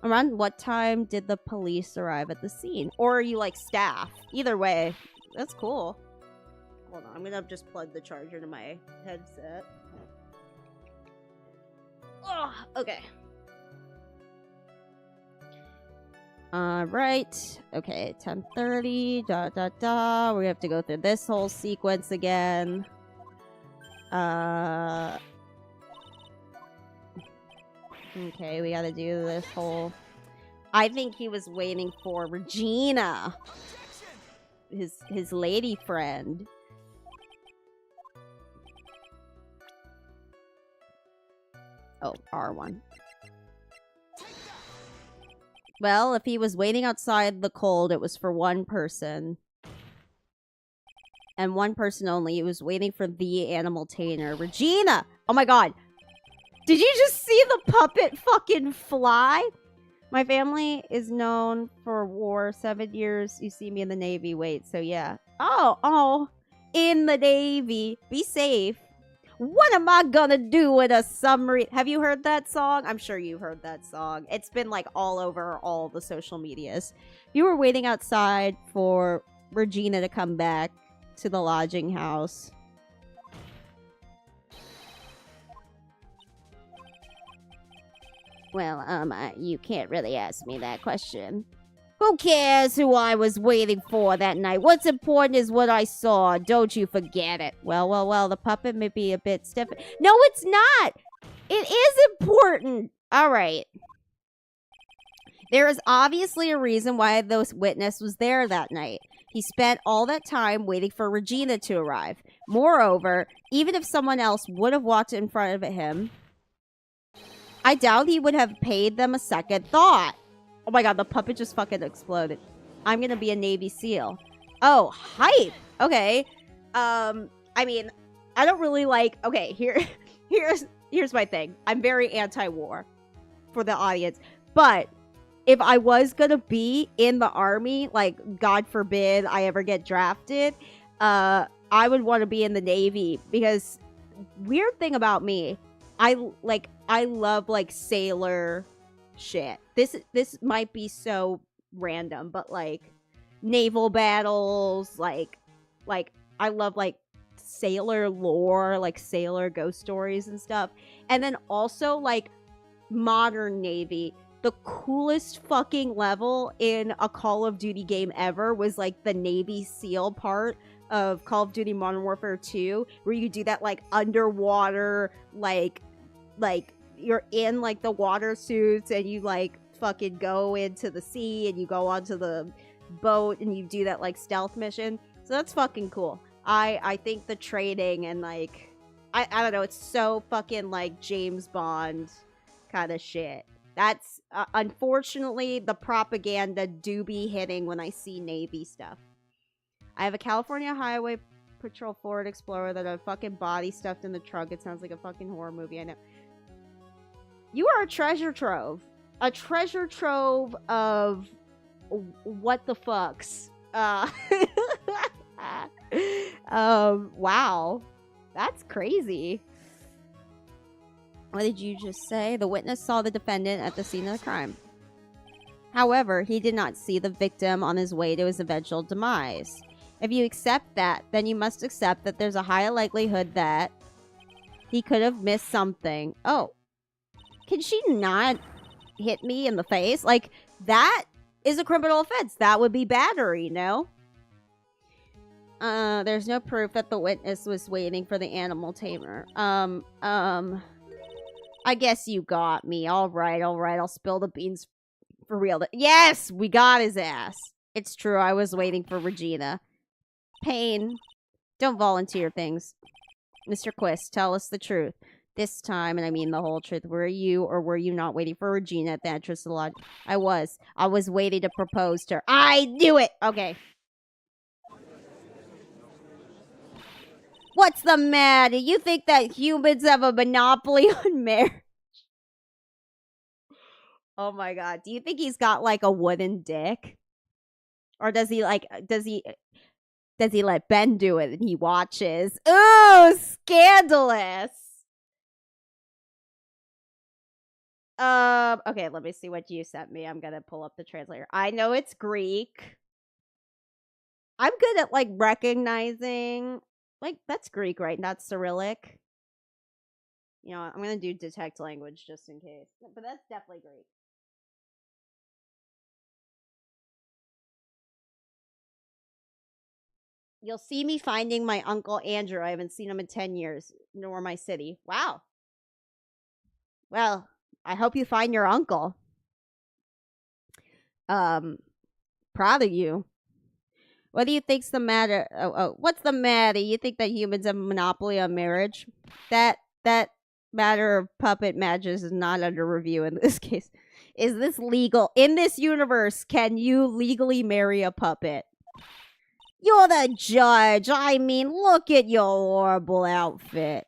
Around what time did the police arrive at the scene? Or are you like staff? Either way, that's cool. Hold on, I'm gonna just plug the charger to my headset. Oh, okay. Right. Okay, 10:30. We have to go through this whole sequence again. Okay, we gotta do this whole... I think he was waiting for Regina. His lady friend. Oh, R1. Well, if he was waiting outside the cold, it was for one person. And one person only. He was waiting for the animal tamer. Regina! Oh my god! Did you just see the puppet fucking fly? My family is known for war. 7 years. You see me in the Navy. Wait, so yeah. Oh. In the Navy. Be safe. What am I gonna do with a submarine? Have you heard that song? I'm sure you've heard that song. It's been like all over all the social medias. You were waiting outside for Regina to come back to the lodging house. Well, you can't really ask me that question. Who cares who I was waiting for that night? What's important is what I saw. Don't you forget it. Well, the puppet may be a bit stiff. No, it's not! It is important! Alright. There is obviously a reason why the witness was there that night. He spent all that time waiting for Regina to arrive. Moreover, even if someone else would have walked in front of him, I doubt he would have paid them a second thought. Oh my god, the puppet just fucking exploded. I'm gonna be a Navy SEAL. Oh, hype! Okay. I mean, I don't really like... Okay, here's my thing. I'm very anti-war for the audience. But if I was gonna be in the army, like, God forbid I ever get drafted, I would want to be in the Navy. Because, weird thing about me, I love, like, sailor shit. This might be so random, but, like, naval battles, like, I love, like, sailor lore, like, sailor ghost stories and stuff. And then also, like, modern Navy. The coolest fucking level in a Call of Duty game ever was, like, the Navy SEAL part of Call of Duty Modern Warfare 2, where you do that, like, underwater, like you're in, like, the water suits and you, like, fucking go into the sea and you go onto the boat and you do that, like, stealth mission. So that's fucking cool. I think the training and, like, I don't know, it's so fucking, like, James Bond kind of shit. That's unfortunately the propaganda do be hitting when I see Navy stuff. I have a California Highway Patrol Ford Explorer that a fucking body stuffed in the trunk. It sounds like a fucking horror movie, I know. You are a treasure trove. A treasure trove of what the fucks. Wow. That's crazy. What did you just say? The witness saw the defendant at the scene of the crime. However, he did not see the victim on his way to his eventual demise. If you accept that, then you must accept that there's a high likelihood that he could have missed something. Oh. Can she not hit me in the face? Like, that is a criminal offense. That would be battery, no? There's no proof that the witness was waiting for the animal tamer. I guess you got me. All right. I'll spill the beans for real. Yes, we got his ass. It's true. I was waiting for Regina. Payne, don't volunteer things. Mr. Quist, tell us the truth. This time, and I mean the whole truth, were you or were you not waiting for Regina at the entrance of the lodge? I was waiting to propose to her. I knew it! Okay. What's the matter? You think that humans have a monopoly on marriage? Oh my god. Do you think he's got, like, a wooden dick? Or does he let Ben do it and he watches? Ooh, scandalous! Okay, let me see what you sent me. I'm gonna pull up the translator. I know it's Greek. I'm good at, like, recognizing... Like, that's Greek, right? Not Cyrillic. You know, I'm gonna do detect language just in case. But that's definitely Greek. You'll see me finding my Uncle Andrew. I haven't seen him in 10 years, nor my city. Wow. Well, I hope you find your uncle. Proud of you. What do you think's the matter? Oh, what's the matter? You think that humans have a monopoly on marriage? That matter of puppet matches is not under review in this case. Is this legal? In this universe, can you legally marry a puppet? You're the judge. I mean, look at your horrible outfit.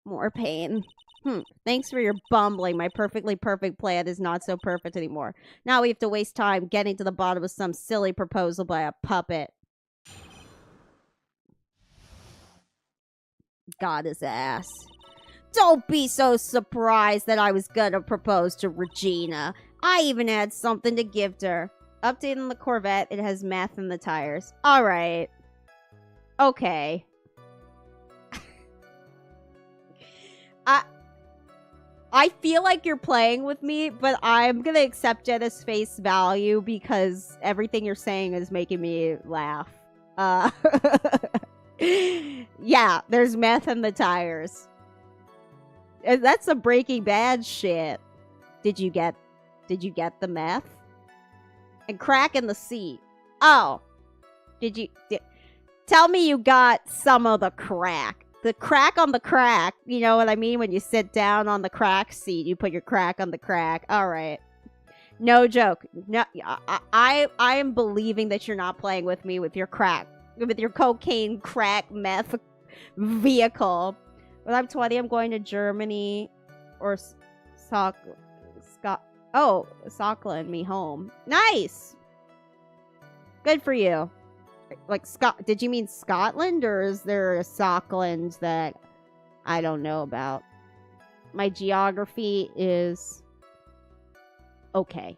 More pain. Thanks for your bumbling. My perfectly perfect plan is not so perfect anymore. Now we have to waste time getting to the bottom of some silly proposal by a puppet. Got his ass. Don't be so surprised that I was gonna propose to Regina. I even had something to give to her. Update on the Corvette. It has meth in the tires. Alright. Okay. I feel like you're playing with me, but I'm gonna accept it as face value because everything you're saying is making me laugh. Yeah, there's meth in the tires. That's some Breaking Bad shit. Did you get the meth? And crack in the seat. Oh. Tell me you got some of the crack. The crack on the crack. You know what I mean? When you sit down on the crack seat, you put your crack on the crack. All right. No joke. No, I am believing that you're not playing with me with your crack, with your cocaine, crack, meth vehicle. When I'm 20, I'm going to Germany or Sockland me home. Nice. Good for you. Like did you mean Scotland, or is there a Sockland that I don't know about? My geography is okay.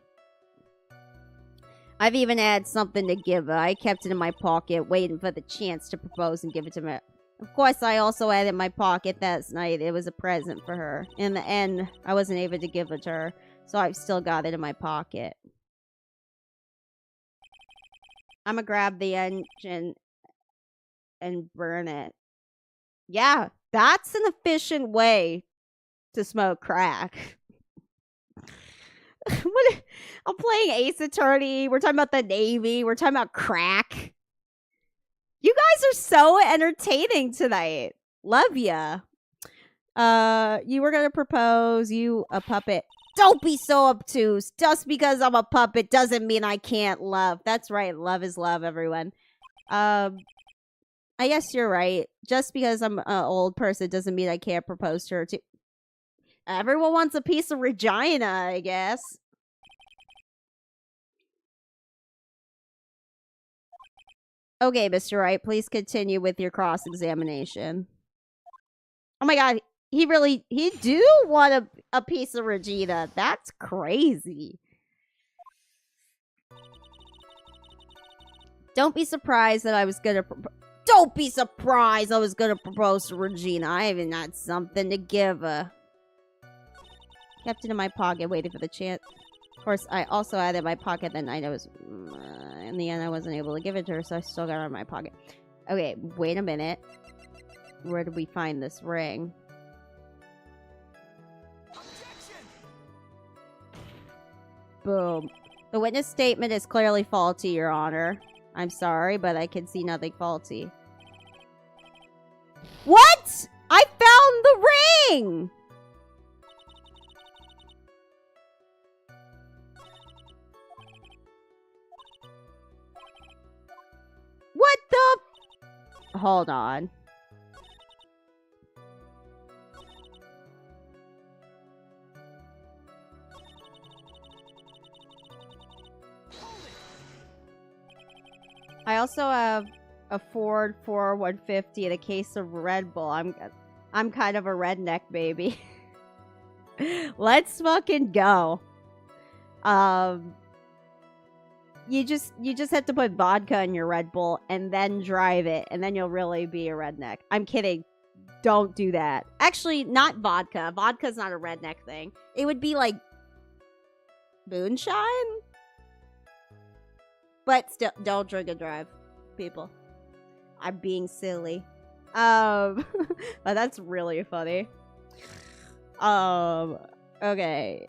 I've even had something to give her. I kept it in my pocket, waiting for the chance to propose and give it to her. Of course, I also had it in my pocket that night. It was a present for her. In the end, I wasn't able to give it to her, so I've still got it in my pocket. I'm gonna grab the engine and burn it. Yeah, that's an efficient way to smoke crack. I'm playing Ace Attorney. We're talking about the Navy. We're talking about crack. You guys are so entertaining tonight. Love ya. You were gonna propose. You a puppet. Don't be so obtuse. Just because I'm a puppet doesn't mean I can't love. That's right. Love is love, everyone. I guess you're right. Just because I'm an old person doesn't mean I can't propose to her too. Everyone wants a piece of Regina, I guess. Okay, Mr. Wright, please continue with your cross-examination. Oh my god, he do want a piece of Regina. That's crazy. Don't be surprised that I was gonna Don't be surprised I was gonna propose to Regina. I even had something to give her. Kept it in my pocket, waiting for the chance. Of course, I also had it in my pocket that night. I was... in the end, I wasn't able to give it to her, so I still got it in my pocket. Okay, wait a minute. Where did we find this ring? Objection! Boom. The witness statement is clearly faulty, Your Honor. I'm sorry, but I can see nothing faulty. What? I found the ring! What the... Hold on. I also have a Ford 150 and a case of Red Bull. I'm kind of a redneck, baby. Let's fucking go. You just have to put vodka in your Red Bull and then drive it, and then you'll really be a redneck. I'm kidding. Don't do that. Actually, not vodka. Vodka's not a redneck thing. It would be like moonshine? But still, don't drink and drive, people. I'm being silly. But that's really funny. Okay.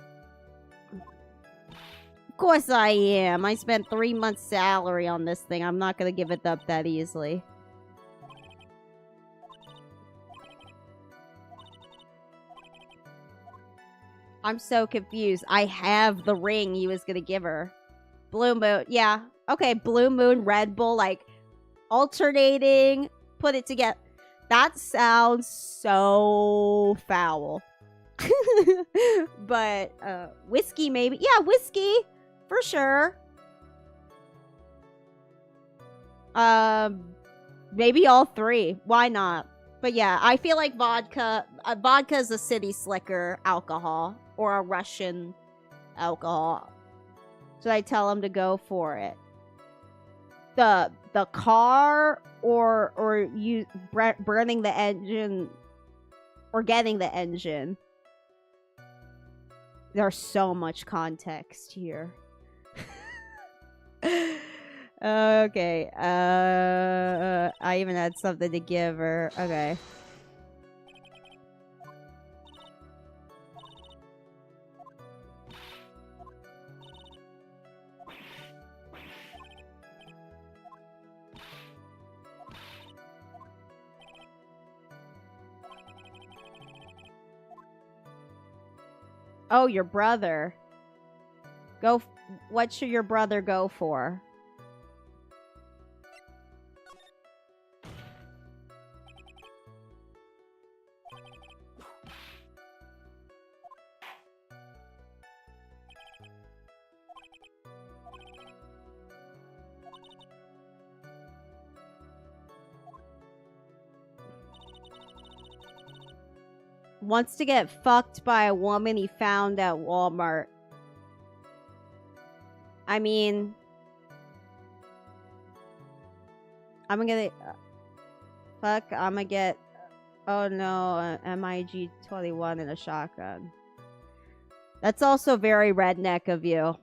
Of course I am. I spent 3 months' salary on this thing. I'm not gonna give it up that easily. I'm so confused. I have the ring he was gonna give her. Blue Moon. Yeah. Okay, Blue Moon, Red Bull, like, alternating. Put it together. That sounds so foul. But, whiskey maybe. Yeah, whiskey. For sure. Maybe all three. Why not? But yeah, I feel like vodka is a city slicker alcohol, or a Russian alcohol. So I tell him to go for it. The car or you burning the engine or getting the engine. There's so much context here. Okay. I even had something to give her. Okay. Oh, your brother. What should your brother go for? Wants to get fucked by a woman he found at Walmart. I mean, I'm gonna fuck. I'm gonna get. Oh no, MiG 21 and a shotgun. That's also very redneck of you.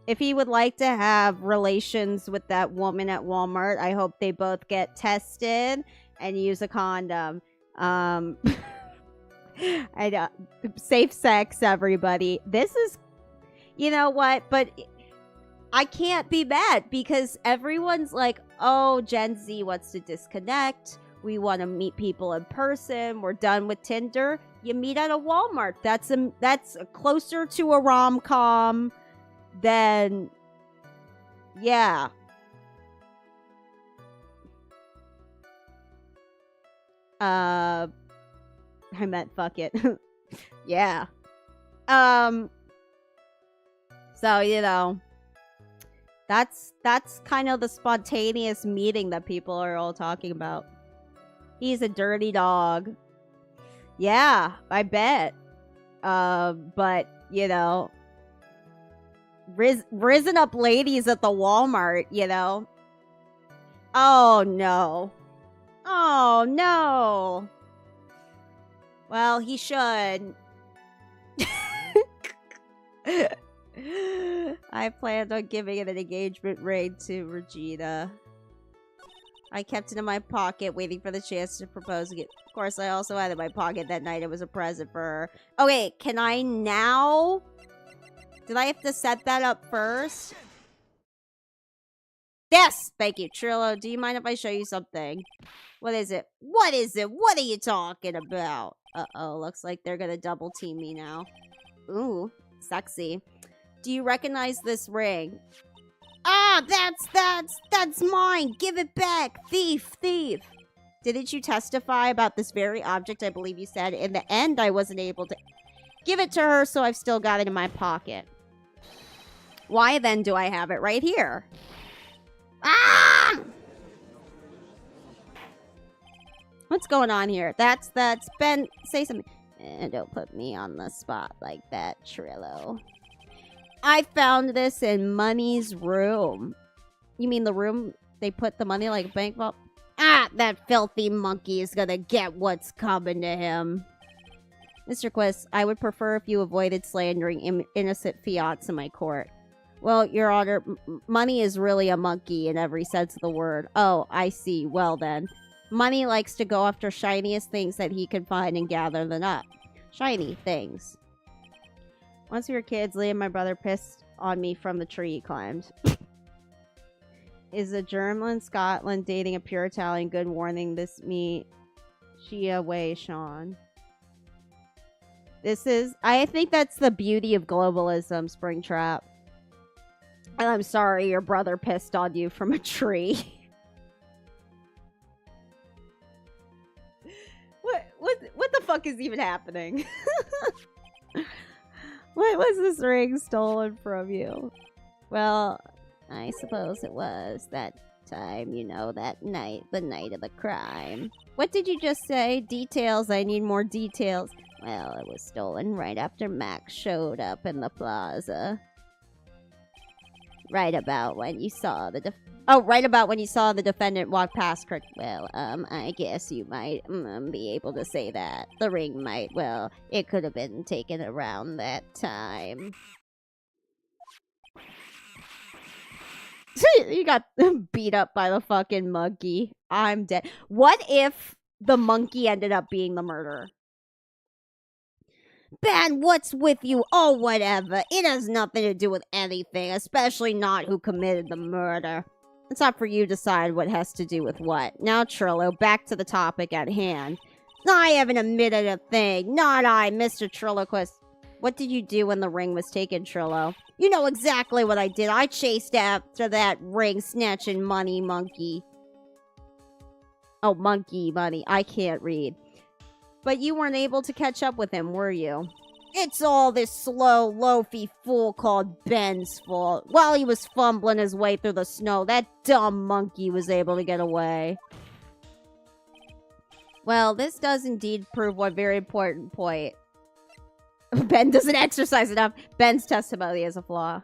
If he would like to have relations with that woman at Walmart, I hope they both get tested and use a condom. I know. Safe sex, everybody. This is, you know what? But I can't be mad because everyone's like, oh, Gen Z wants to disconnect. We want to meet people in person. We're done with Tinder. You meet at a Walmart. That's closer to a rom-com than, yeah. I meant fuck it. Yeah. So, you know, that's kind of the spontaneous meeting that people are all talking about. He's a dirty dog. Yeah, I bet. But, you know, risen up ladies at the Walmart, you know. Oh, no. Oh, no. Well, he should. I planned on giving an engagement ring to Regina. I kept it in my pocket, waiting for the chance to propose it. Of course, I also had it in my pocket that night. It was a present for her. Okay, can I now? Did I have to set that up first? Yes! Thank you. Trillo, do you mind if I show you something? What is it? What is it? What are you talking about? Uh-oh, looks like they're gonna double team me now. Ooh, sexy. Do you recognize this ring? Ah, that's mine! Give it back! Thief! Thief! Didn't you testify about this very object? I believe you said. In the end, I wasn't able to give it to her, so I've still got it in my pocket. Why then do I have it right here? Ah! What's going on here? That's Ben. Say something. Don't put me on the spot like that, Trillo. I found this in Money's room. You mean the room they put the money like a bank vault? Ah, that filthy monkey is gonna get what's coming to him. Mr. Quist, I would prefer if you avoided slandering innocent fiats in my court. Well, Your Honor, Money is really a monkey in every sense of the word. Oh, I see. Well then. Money likes to go after shiniest things that he can find and gather them up. Shiny things. Once we were kids, Lee and my brother pissed on me from the tree he climbed. Is a German Scotland dating a pure Italian? Good warning. This me Shia way, Sean. This is... I think that's the beauty of globalism, Springtrap. And I'm sorry your brother pissed on you from a tree. What the fuck is even happening? What was this ring stolen from you? Well, I suppose it was that time, you know, that night, the night of the crime. What did you just say? Details, I need more details. Well, it was stolen right after Max showed up in the plaza. Right about when you saw the right about when you saw the defendant walk past Kirk. Well, I guess you might be able to say that. The ring might, well, it could have been taken around that time. You got beat up by the fucking monkey. I'm dead. What if the monkey ended up being the murderer? Ben, what's with you? Oh, whatever. It has nothing to do with anything, especially not who committed the murder. It's not for you to decide what has to do with what. Now, Trillo, back to the topic at hand. I haven't admitted a thing. Not I, Mr. Trilloquist. What did you do when the ring was taken, Trillo? You know exactly what I did. I chased after that ring snatching money monkey. Oh, monkey money. I can't read. But you weren't able to catch up with him, were you? It's all this slow, loafy fool called Ben's fault. While he was fumbling his way through the snow, that dumb monkey was able to get away. Well, this does indeed prove one very important point. Ben doesn't exercise enough. Ben's testimony is a flaw.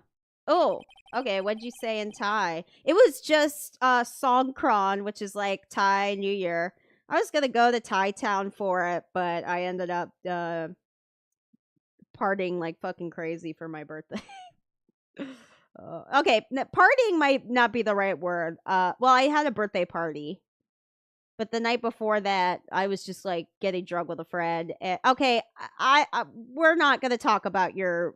Oh, okay. What'd you say in Thai? It was just Songkran, which is like Thai New Year. I was gonna go to Thai Town for it, but I ended up partying like fucking crazy for my birthday. Okay, partying might not be the right word. Well, I had a birthday party. But the night before that, I was just like getting drunk with a friend. Okay, I we're not gonna talk about your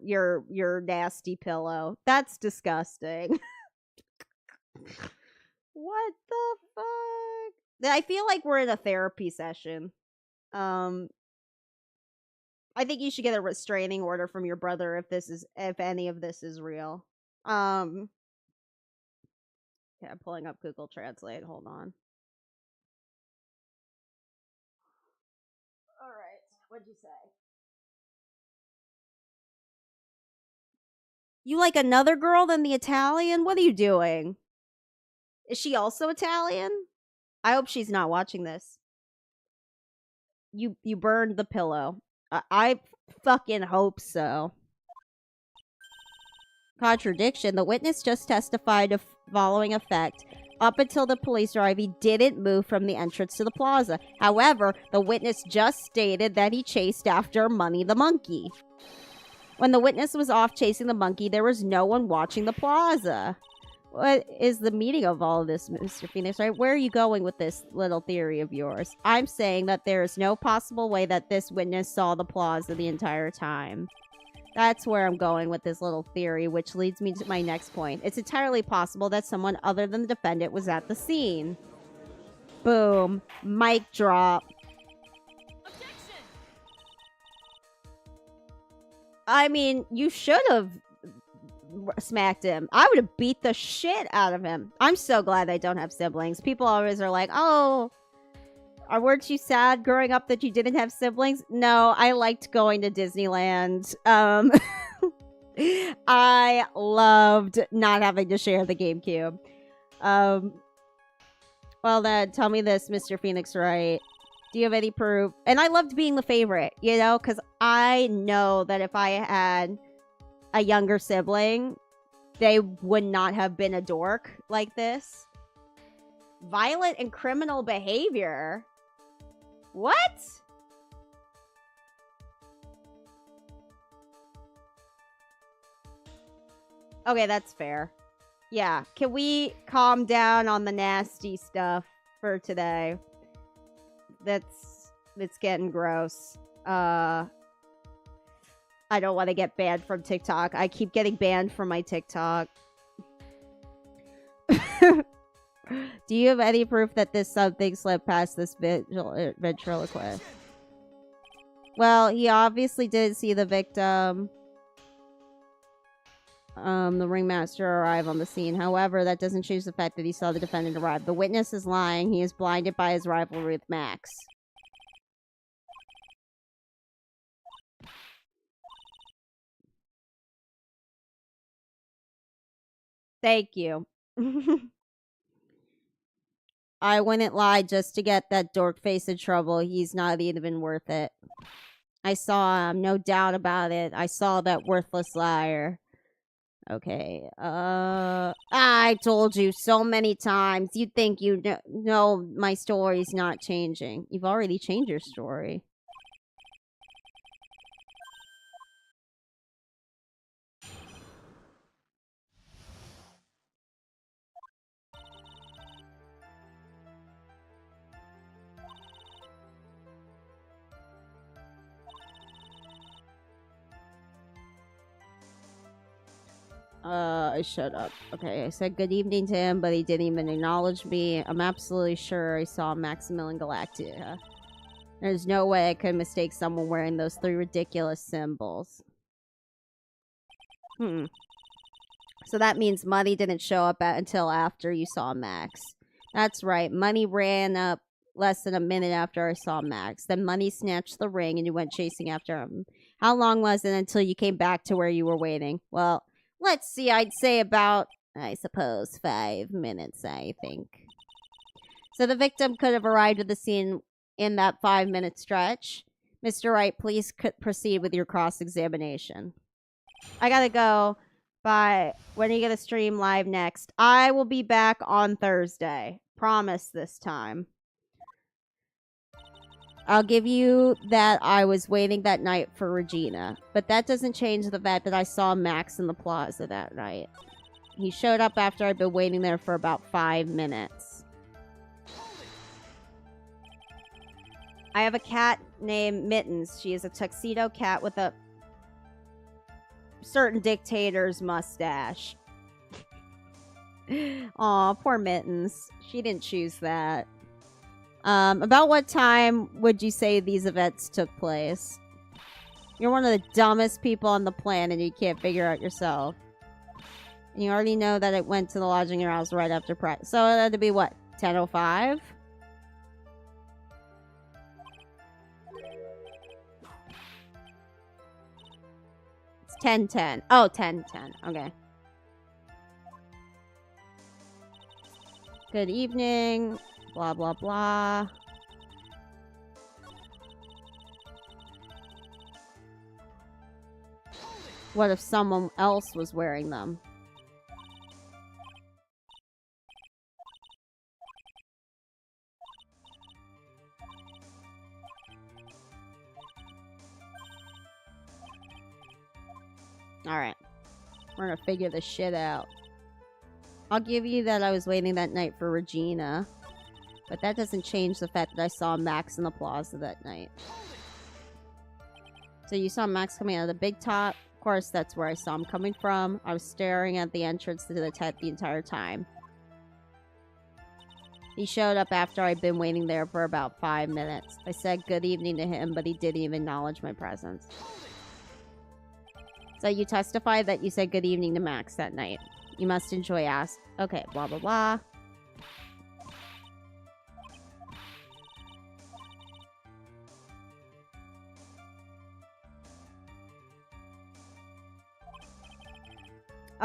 nasty pillow. That's disgusting. What the fuck? I feel like we're in a therapy session. I think you should get a restraining order from your brother if any of this is real. Yeah, I'm pulling up Google Translate. Hold on. All right. What'd you say? You like another girl than the Italian? What are you doing? Is she also Italian? I hope she's not watching this. You burned the pillow. I fucking hope so. Contradiction. The witness just testified of following effect. Up until the police arrived, he didn't move from the entrance to the plaza. However, the witness just stated that he chased after Money the monkey. When the witness was off chasing the monkey, there was no one watching the plaza. What is the meaning of all of this, Mr. Phoenix? Right? Where are you going with this little theory of yours? I'm saying that there is no possible way that this witness saw the plaza the entire time. That's where I'm going with this little theory, which leads me to my next point. It's entirely possible that someone other than the defendant was at the scene. Boom. Mic drop. Objection! I mean, you should have smacked him. I would have beat the shit out of him. I'm so glad I don't have siblings. People always are like, oh, weren't you sad growing up that you didn't have siblings? No, I liked going to Disneyland. I loved not having to share the GameCube. Well then, tell me this, Mr. Phoenix Wright. Do you have any proof? And I loved being the favorite, you know, because I know that if I had a younger sibling, they would not have been a dork like this. Violent and criminal behavior? What? Okay, that's fair. Yeah, can we calm down on the nasty stuff for today? It's getting gross. I don't want to get banned from TikTok. I keep getting banned from my TikTok. Do you have any proof that this something slipped past this ventriloquist? Well, he obviously didn't see the victim. The ringmaster arrived on the scene. However, that doesn't change the fact that he saw the defendant arrive. The witness is lying. He is blinded by his rivalry with Max. Thank you. I wouldn't lie just to get that dork face in trouble. He's not even worth it. I saw him, no doubt about it. I saw that worthless liar. Okay, I told you so many times. You think you know my story's not changing. You've already changed your story. Shut up. Okay, I said good evening to him, but he didn't even acknowledge me. I'm absolutely sure I saw Maximilian Galactica. There's no way I could mistake someone wearing those 3 ridiculous symbols. So that means Money didn't show up until after you saw Max. That's right. Money ran up less than a minute after I saw Max. Then Money snatched the ring and you went chasing after him. How long was it until you came back to where you were waiting? Well, let's see. I'd say about, I suppose, 5 minutes, I think. So the victim could have arrived at the scene in that 5-minute stretch. Mr. Wright, please proceed with your cross-examination. I gotta go. Bye. When are you gonna stream live next? I will be back on Thursday. Promise this time. I'll give you that I was waiting that night for Regina, but that doesn't change the fact that I saw Max in the plaza that night. He showed up after I'd been waiting there for about 5 minutes. I have a cat named Mittens. She is a tuxedo cat with a certain dictator's mustache. Aw, poor Mittens. She didn't choose that. About what time would you say these events took place? You're one of the dumbest people on the planet and you can't figure out yourself. And you already know that it went to the lodging your house right after practice. So it had to be what? 10:05? It's 10:10. Oh, 10:10. Okay. Good evening. Blah, blah, blah. What if someone else was wearing them? Alright. We're gonna figure this shit out. I'll give you that I was waiting that night for Regina. But that doesn't change the fact that I saw Max in the plaza that night. So you saw Max coming out of the big top. Of course, that's where I saw him coming from. I was staring at the entrance to the tent the entire time. He showed up after I'd been waiting there for about 5 minutes. I said good evening to him, but he didn't even acknowledge my presence. So you testified that you said good evening to Max that night. You must enjoy us. Okay, blah, blah, blah.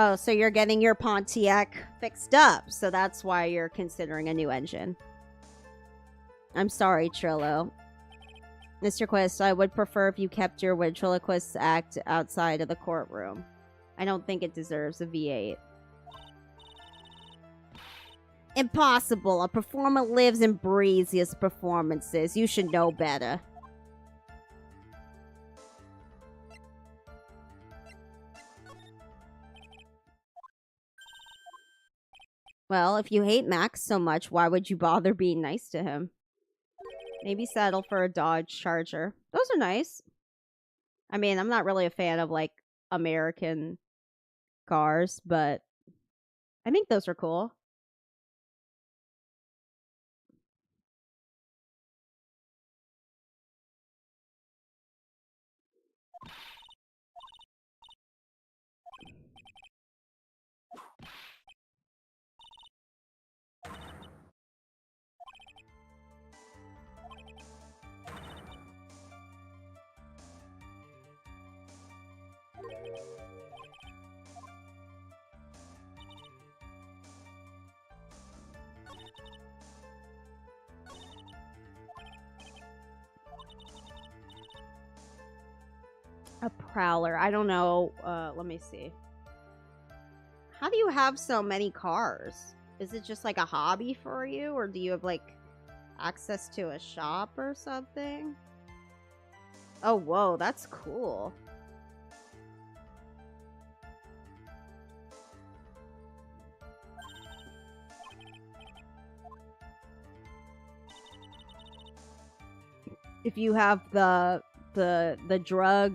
Oh, so you're getting your Pontiac fixed up. So that's why you're considering a new engine. I'm sorry, Trillo. Mr. Quist, I would prefer if you kept your ventriloquist act outside of the courtroom. I don't think it deserves a V8. Impossible. A performer lives and breathes his performances. You should know better. Well, if you hate Max so much, why would you bother being nice to him? Maybe settle for a Dodge Charger. Those are nice. I mean, I'm not really a fan of, like, American cars, but I think those are cool. A Prowler. I don't know. Let me see. How do you have so many cars? Is it just like a hobby for you? Or do you have like access to a shop or something? Oh, whoa. That's cool. If you have the drug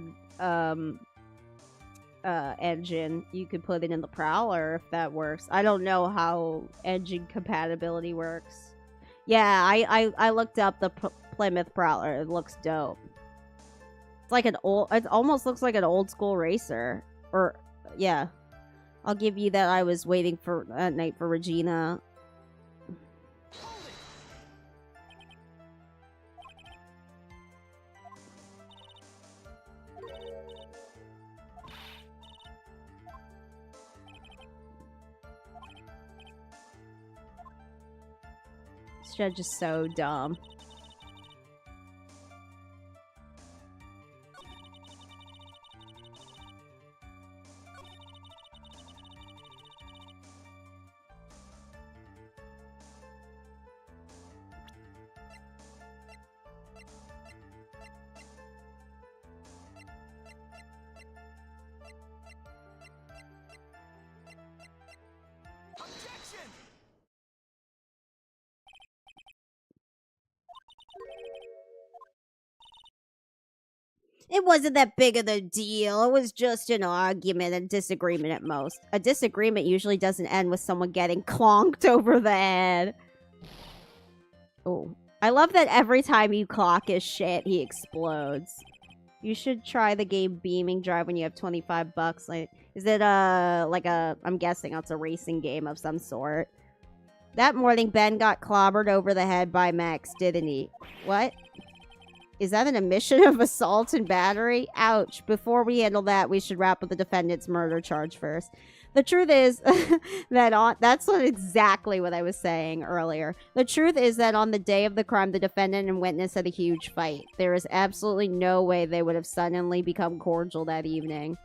engine, you could put it in the Prowler if that works. I don't know how engine compatibility works. Yeah, I looked up the Plymouth Prowler. It looks dope. It's like an old... It almost looks like an old school racer. Or, yeah. I'll give you that. I was waiting for at night for Regina. This judge is so dumb. It wasn't that big of a deal. It was just an argument, a disagreement at most. A disagreement usually doesn't end with someone getting clonked over the head. Oh. I love that every time you clock his shit, he explodes. You should try the game Beaming Drive when you have 25 bucks. Like, is it like a... I'm guessing it's a racing game of some sort. That morning, Ben got clobbered over the head by Max, didn't he? What? Is that an admission of assault and battery? Ouch. Before we handle that, we should wrap up the defendant's murder charge first. The truth is that that's exactly what I was saying earlier. The truth is that on the day of the crime, the defendant and witness had a huge fight. There is absolutely no way they would have suddenly become cordial that evening.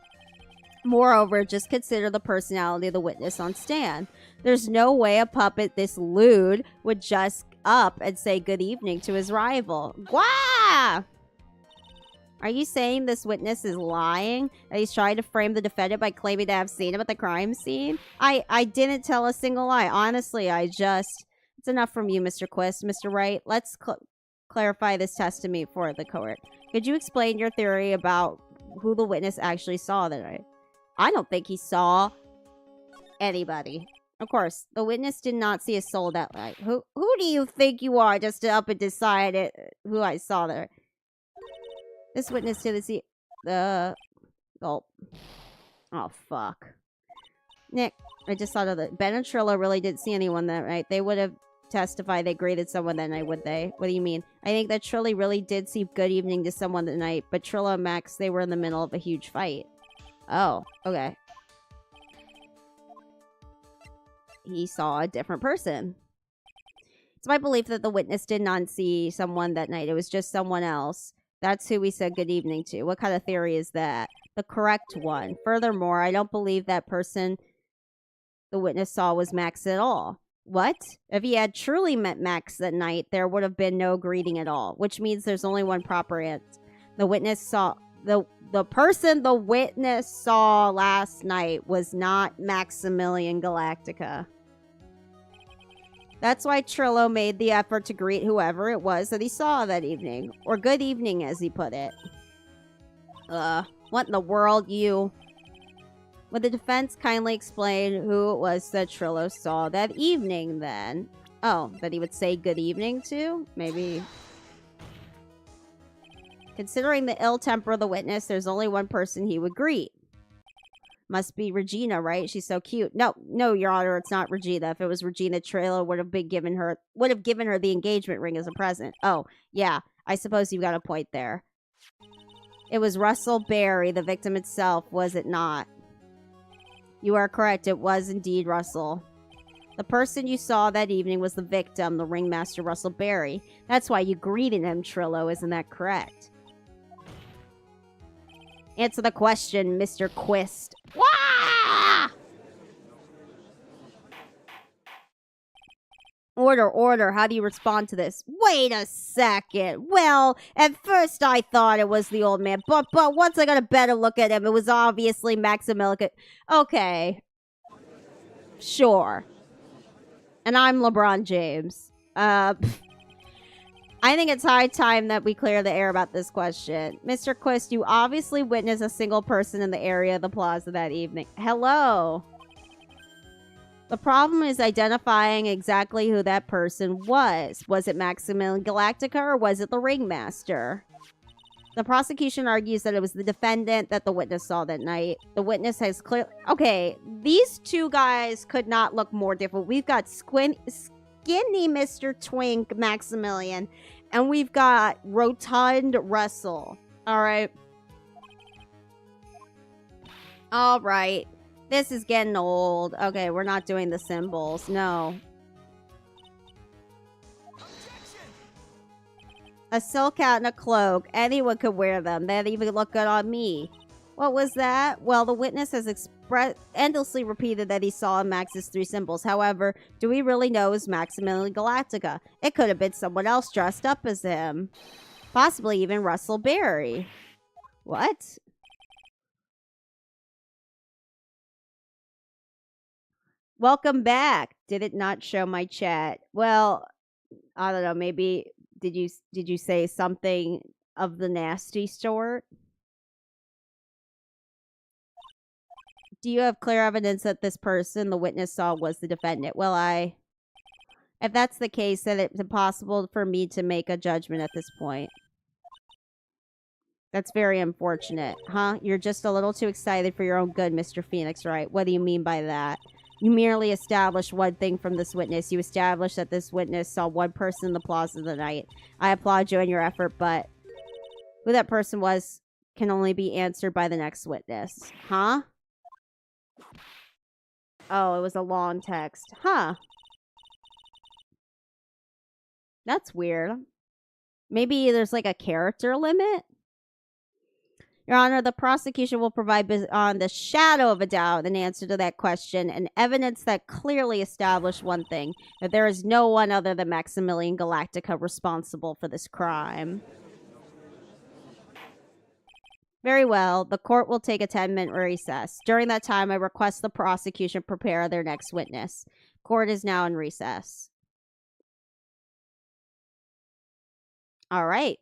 Moreover, just consider the personality of the witness on stand. There's no way a puppet this lewd would just up and say good evening to his rival. Gwah! Are you saying this witness is lying? That he's trying to frame the defendant by claiming to have seen him at the crime scene? I didn't tell a single lie. Honestly, I just... It's enough from you, Mr. Quist. Mr. Wright, let's clarify this test to me for the court. Could you explain your theory about who the witness actually saw that night? I don't think he saw anybody. Of course, the witness did not see a soul that night. Who do you think you are just to up and decide who I saw there? This witness didn't see the... Oh, fuck. Nick, I just thought of it. Ben and Trillo really didn't see anyone that night. They would have testified they greeted someone that night, would they? What do you mean? I think that Trilly really did see good evening to someone that night, but Trillo and Max, they were in the middle of a huge fight. Oh, okay. He saw a different person. It's my belief that the witness did not see someone that night. It was just someone else. That's who we said good evening to. What kind of theory is that? The correct one. Furthermore, I don't believe that person the witness saw was Max at all. What? If he had truly met Max that night, there would have been no greeting at all, which means there's only one proper answer. The witness saw... The person the witness saw last night was not Maximilian Galactica. That's why Trillo made the effort to greet whoever it was that he saw that evening. Or good evening, as he put it. What in the world, you... Would the defense kindly explain who it was that Trillo saw that evening, then? Oh, that he would say good evening to? Maybe... Considering the ill temper of the witness, there's only one person he would greet. Must be Regina, right? She's so cute. No, Your Honor, it's not Regina. If it was Regina, Trillo would have given her the engagement ring as a present. Oh, yeah. I suppose you got a point there. It was Russell Berry, the victim itself, was it not? You are correct. It was indeed Russell. The person you saw that evening was the victim, the ringmaster Russell Berry. That's why you greeted him, Trillo. Isn't that correct? Answer the question, Mr. Quist. Wah! Order. How do you respond to this? Wait a second. Well, at first I thought it was the old man, but once I got a better look at him, it was obviously Maximilian. Okay. Sure. And I'm LeBron James. I think it's high time that we clear the air about this question. Mr. Quist, you obviously witnessed a single person in the area of the plaza that evening. Hello. The problem is identifying exactly who that person was. Was it Maximilian Galactica or was it the Ringmaster? The prosecution argues that it was the defendant that the witness saw that night. The witness has clear. Okay, these two guys could not look more different. We've got skinny Mr. Twink Maximilian, and we've got rotund Russell. All right. All right. This is getting old. Okay, we're not doing the symbols. No. A silk hat and a cloak. Anyone could wear them. They'd even look good on me. What was that? Well, the witness has endlessly repeated that he saw Max's 3 symbols. However, do we really know it was Maximilian Galactica? It could have been someone else dressed up as him. Possibly even Russell Berry. What? Welcome back. Did it not show my chat? Well, I don't know. Maybe did you say something of the nasty sort? Do you have clear evidence that this person the witness saw was the defendant? Well, if that's the case, then it's impossible for me to make a judgment at this point. That's very unfortunate, huh? You're just a little too excited for your own good, Mr. Phoenix, right? What do you mean by that? You merely established one thing from this witness. You established that this witness saw one person in the plaza the night. I applaud you in your effort, but who that person was can only be answered by the next witness. Huh? Oh, it was a long text. Huh. That's weird. Maybe there's like a character limit? Your Honor, the prosecution will provide beyond the shadow of a doubt an answer to that question and evidence that clearly established one thing, that there is no one other than Maximilian Galactica responsible for this crime. Very well. The court will take a 10-minute recess. During that time, I request the prosecution prepare their next witness. Court is now in recess. All right.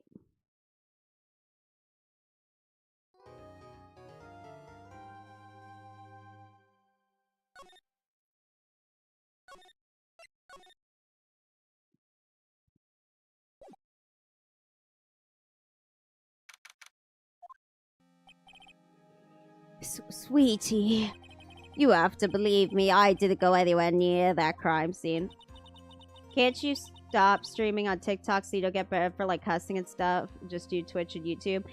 Sweetie, you have to believe me. I didn't go anywhere near that crime scene. Can't you stop streaming on TikTok so you don't get banned for like cussing and stuff? Just do Twitch and YouTube.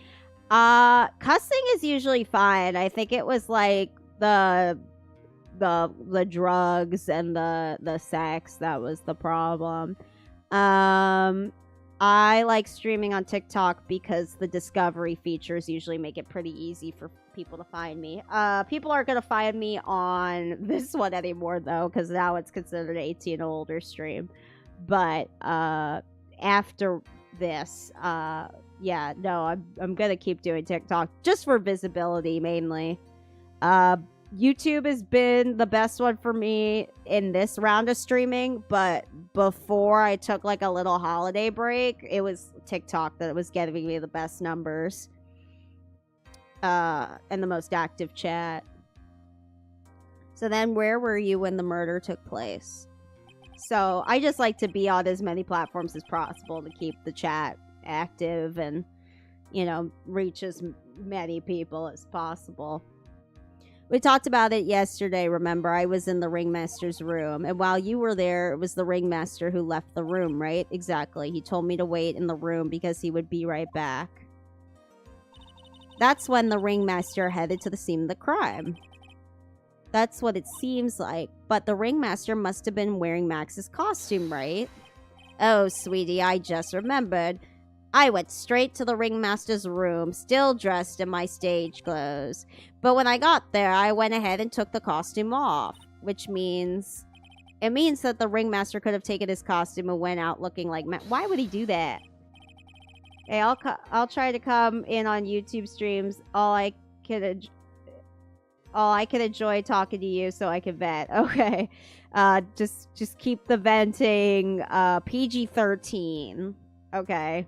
Cussing is usually fine. I think it was like the drugs and the sex that was the problem. I like streaming on TikTok because the discovery features usually make it pretty easy for people to find me. People aren't going to find me on this one anymore, though, because now it's considered 18 and older stream. But after this, yeah, no, I'm going to keep doing TikTok just for visibility, mainly. YouTube has been the best one for me in this round of streaming, but before I took like a little holiday break, it was TikTok that was getting me the best numbers and the most active chat. So then where were you when the murder took place? So I just like to be on as many platforms as possible to keep the chat active and, you know, reach as many people as possible. We talked about it yesterday, remember? I was in the Ringmaster's room, and while you were there, it was the Ringmaster who left the room, right? Exactly. He told me to wait in the room because he would be right back. That's when the Ringmaster headed to the scene of the crime. That's what it seems like, but the Ringmaster must have been wearing Max's costume, right? Oh, sweetie, I just remembered. I went straight to the Ringmaster's room, still dressed in my stage clothes. But when I got there, I went ahead and took the costume off, which means... It means that the Ringmaster could have taken his costume and went out looking like... Why would he do that? Hey, I'll try to come in on YouTube streams. All I can enjoy talking to you so I can vent. Okay. Just keep the venting PG-13. Okay.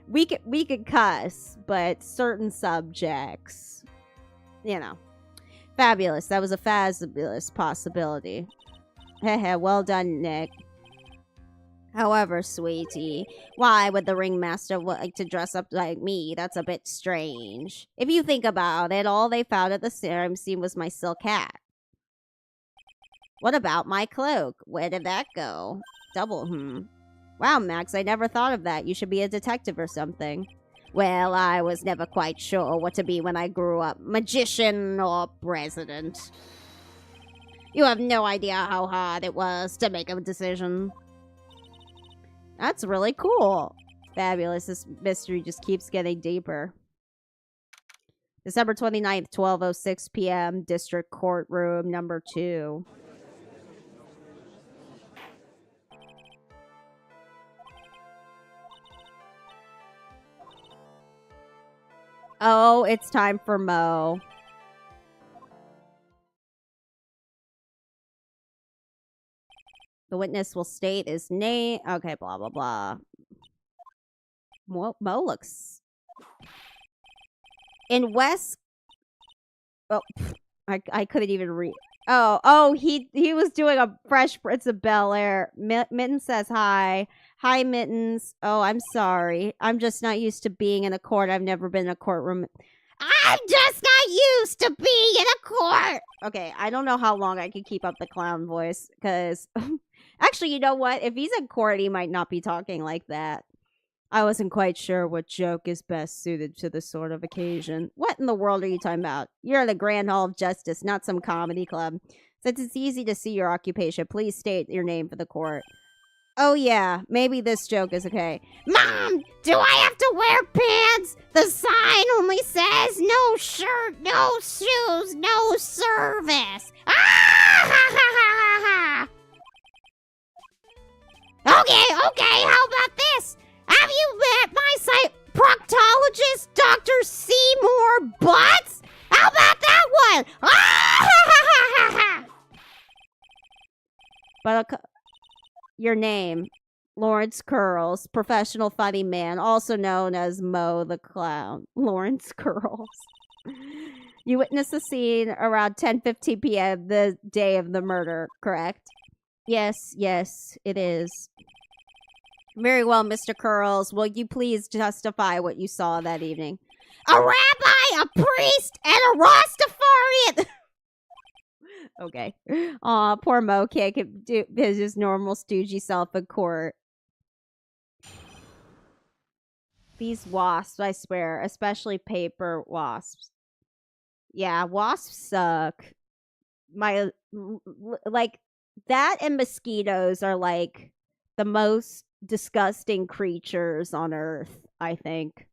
we could cuss, but certain subjects, you know. Fabulous. That was a fabulous possibility. Heh, well done, Nick. However, sweetie, why would the ringmaster like to dress up like me? That's a bit strange. If you think about it, all they found at the crime scene was my silk hat. What about my cloak? Where did that go? Wow, Max, I never thought of that. You should be a detective or something. Well, I was never quite sure what to be when I grew up. Magician or president. You have no idea how hard it was to make a decision. That's really cool. Fabulous. This mystery just keeps getting deeper. December 29th, 12:06 p.m. District Courtroom number 2. Oh, it's time for Mo. The witness will state his name. Okay, blah, blah, blah. Mo looks... In West... Oh, I couldn't even read. Oh, he was doing a Fresh Prince of Bel-Air. Mitten says hi. Hi, Mittens. Oh, I'm sorry. I'm just not used to being in a court. I've never been in a courtroom. I'm just not used to being in a court. Okay, I don't know how long I can keep up the clown voice, because... Actually, you know what? If he's in court, he might not be talking like that. I wasn't quite sure what joke is best suited to this sort of occasion. What in the world are you talking about? You're in the Grand Hall of Justice, not some comedy club. Since it's easy to see your occupation, please state your name for the court. Oh yeah, maybe this joke is okay. Mom, do I have to wear pants? The sign only says no shirt, no shoes, no service. Ah ha ha ha ha! Okay, how about this? Have you met my proctologist, Dr. Seymour Butts? How about that one? Ah ha ha ha ha! But your name, Lawrence Curls, professional funny man, also known as Mo the Clown. Lawrence Curls. You witnessed the scene around 10:15 p.m. the day of the murder, correct? Yes, it is. Very well, Mr. Curls. Will you please justify what you saw that evening? A rabbi, a priest, and a Rastafarian! Okay. Aw, poor Mo can't do his normal stoogey self in court. These wasps, I swear, especially paper wasps. Yeah, wasps suck. Like, that and mosquitoes are like the most disgusting creatures on Earth, I think.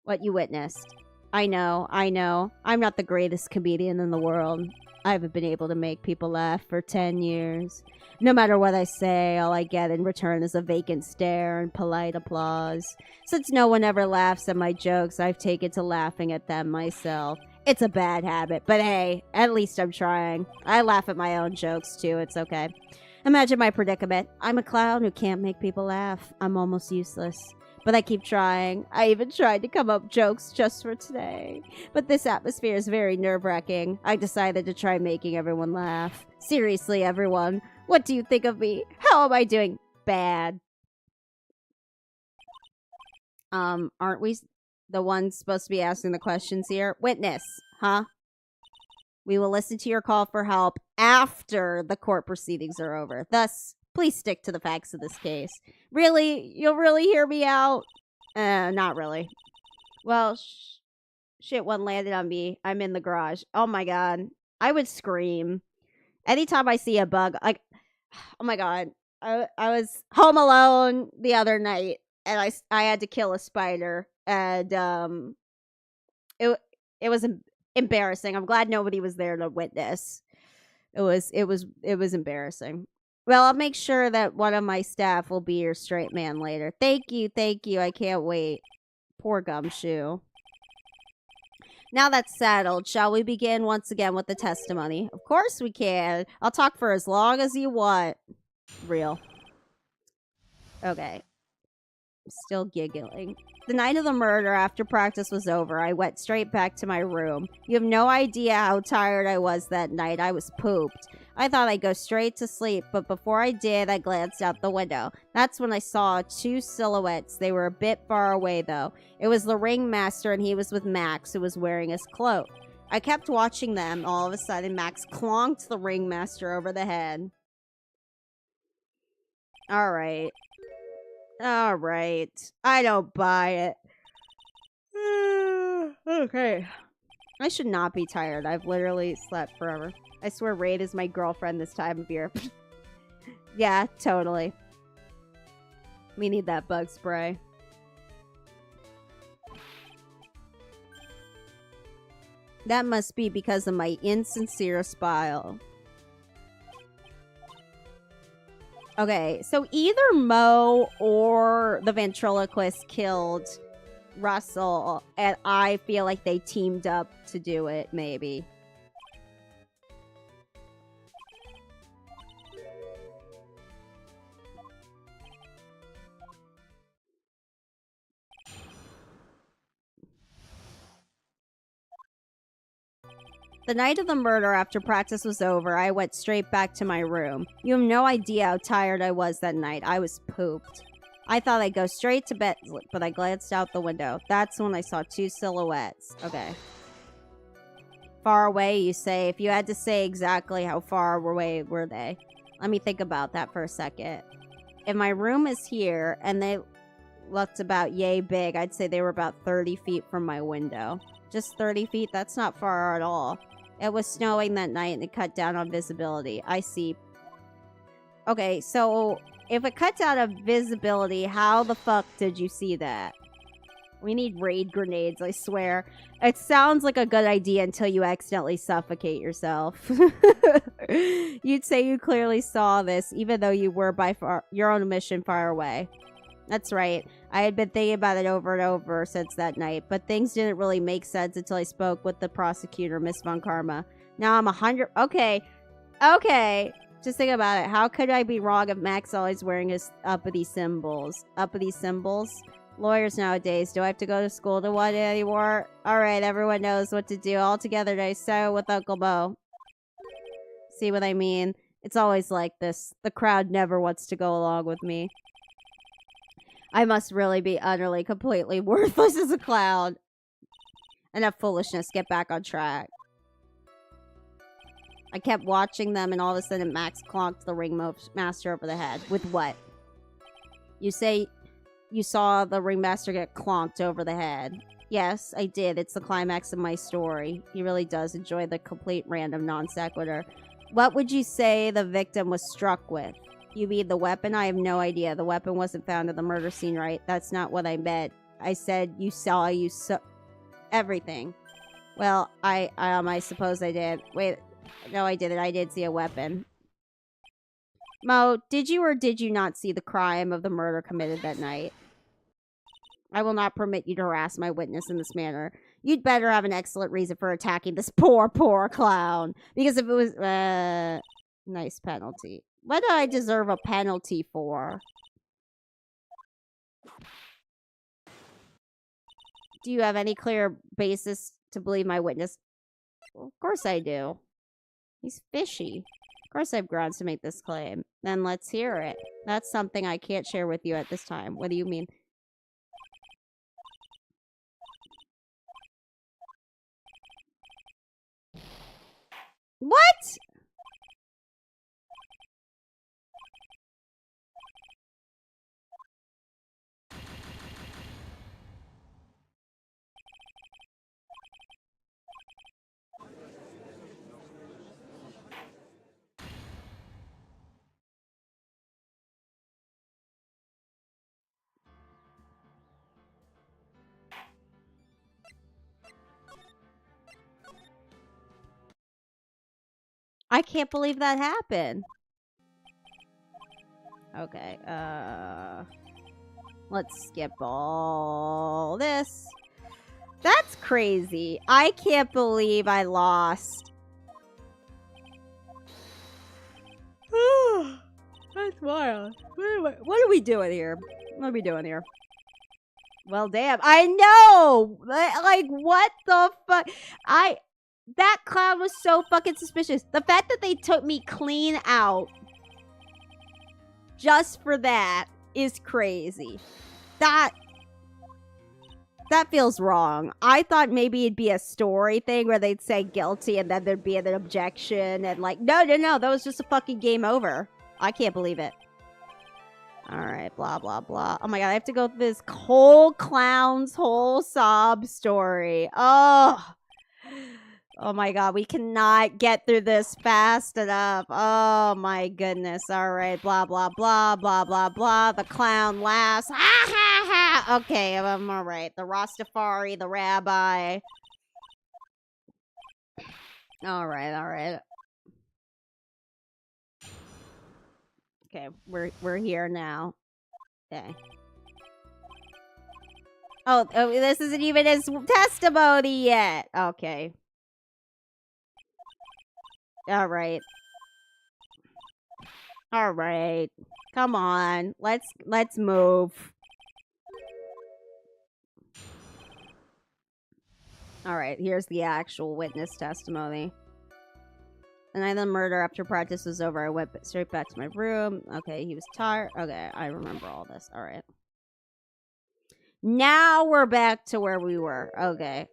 What you witnessed. I know. I'm not the greatest comedian in the world. I haven't been able to make people laugh for 10 years. No matter what I say, all I get in return is a vacant stare and polite applause. Since no one ever laughs at my jokes, I've taken to laughing at them myself. It's a bad habit, but hey, at least I'm trying. I laugh at my own jokes, too. It's okay. Imagine my predicament. I'm a clown who can't make people laugh. I'm almost useless. But I keep trying. I even tried to come up with jokes just for today. But this atmosphere is very nerve-wracking. I decided to try making everyone laugh. Seriously, everyone. What do you think of me? How am I doing? Bad. Aren't we the ones supposed to be asking the questions here? Witness, huh? We will listen to your call for help after the court proceedings are over. Thus, please stick to the facts of this case. Really? You'll really hear me out? Not really. Well, shit, one landed on me. I'm in the garage. Oh my god. I would scream. Anytime I see a bug, like, oh my god. I was home alone the other night, and I had to kill a spider, and it was embarrassing. I'm glad nobody was there to witness. It was embarrassing. Well, I'll make sure that one of my staff will be your straight man later. Thank you. I can't wait. Poor Gumshoe. Now that's settled, shall we begin once again with the testimony? Of course we can. I'll talk for as long as you want. Real. Okay. Still giggling. The night of the murder, after practice was over, I went straight back to my room. You have no idea how tired I was that night. I was pooped. I thought I'd go straight to sleep, but before I did, I glanced out the window. That's when I saw two silhouettes. They were a bit far away, though. It was the ringmaster, and he was with Max, who was wearing his cloak. I kept watching them. All of a sudden, Max clonked the ringmaster over the head. All right. All right. I don't buy it. Okay. I should not be tired. I've literally slept forever. I swear Raid is my girlfriend this time of year. Yeah, totally. We need that bug spray. That must be because of my insincere smile. Okay, so either Mo or the ventriloquist killed Russell, and I feel like they teamed up to do it, maybe. The night of the murder, after practice was over, I went straight back to my room. You have no idea how tired I was that night. I was pooped. I thought I'd go straight to bed, but I glanced out the window. That's when I saw two silhouettes. Okay. Far away, you say. If you had to say exactly how far away were they? Let me think about that for a second. If my room is here, and they looked about yay big, I'd say they were about 30 feet from my window. Just 30 feet? That's not far at all. It was snowing that night and it cut down on visibility. I see. Okay, so if it cut down on visibility, how the fuck did you see that? We need raid grenades, I swear. It sounds like a good idea until you accidentally suffocate yourself. You'd say you clearly saw this, even though you were by far your own mission far away. That's right. I had been thinking about it over and over since that night, but things didn't really make sense until I spoke with the prosecutor, Miss Von Karma. Now I'm 100... Okay. Just think about it. How could I be wrong if Max always wearing his uppity symbols? Uppity symbols? Lawyers nowadays. Do I have to go to school to one anymore? Alright, everyone knows what to do. All together they start with Uncle Mo. See what I mean? It's always like this. The crowd never wants to go along with me. I must really be utterly, completely worthless as a clown. Enough foolishness. Get back on track. I kept watching them, and all of a sudden Max clonked the ringmaster over the head. With what? You say you saw the ringmaster get clonked over the head. Yes, I did. It's the climax of my story. He really does enjoy the complete random non sequitur. What would you say the victim was struck with? You mean the weapon? I have no idea. The weapon wasn't found at the murder scene, right? That's not what I meant. I said you saw everything. Well, I suppose I did. Wait, no, I didn't. I did see a weapon. Mo, did you or did you not see the crime of the murder committed that night? I will not permit you to harass my witness in this manner. You'd better have an excellent reason for attacking this poor clown. Because if it was... nice penalty. What do I deserve a penalty for? Do you have any clear basis to believe my witness? Well, of course I do. He's fishy. Of course I have grounds to make this claim. Then let's hear it. That's something I can't share with you at this time. What do you mean? What? I can't believe that happened. Okay, let's skip all this. That's crazy. I can't believe I lost. That's wild. What are we doing here? What are we doing here? Well, damn. I know. Like, what the fuck? That clown was so fucking suspicious. The fact that they took me clean out just for that is crazy. That feels wrong. I thought maybe it'd be a story thing where they'd say guilty and then there'd be an objection and like, no, that was just a fucking game over. I can't believe it. All right, blah, blah, blah. Oh my god, I have to go through this whole clown's whole sob story. Oh my god, we cannot get through this fast enough. Oh my goodness. All right, blah, blah, blah, blah, blah, blah. The clown laughs. Ha ha ha. Okay, I'm all right. The Rastafari, the rabbi. All right. Okay, we're here now. Okay. Oh, this isn't even his testimony yet. Okay. All right. Come on. Let's move. All right, here's the actual witness testimony. The night of the murder, after practice was over, I went straight back to my room. Okay, he was tired. Okay, I remember all this. All right. Now we're back to where we were. Okay.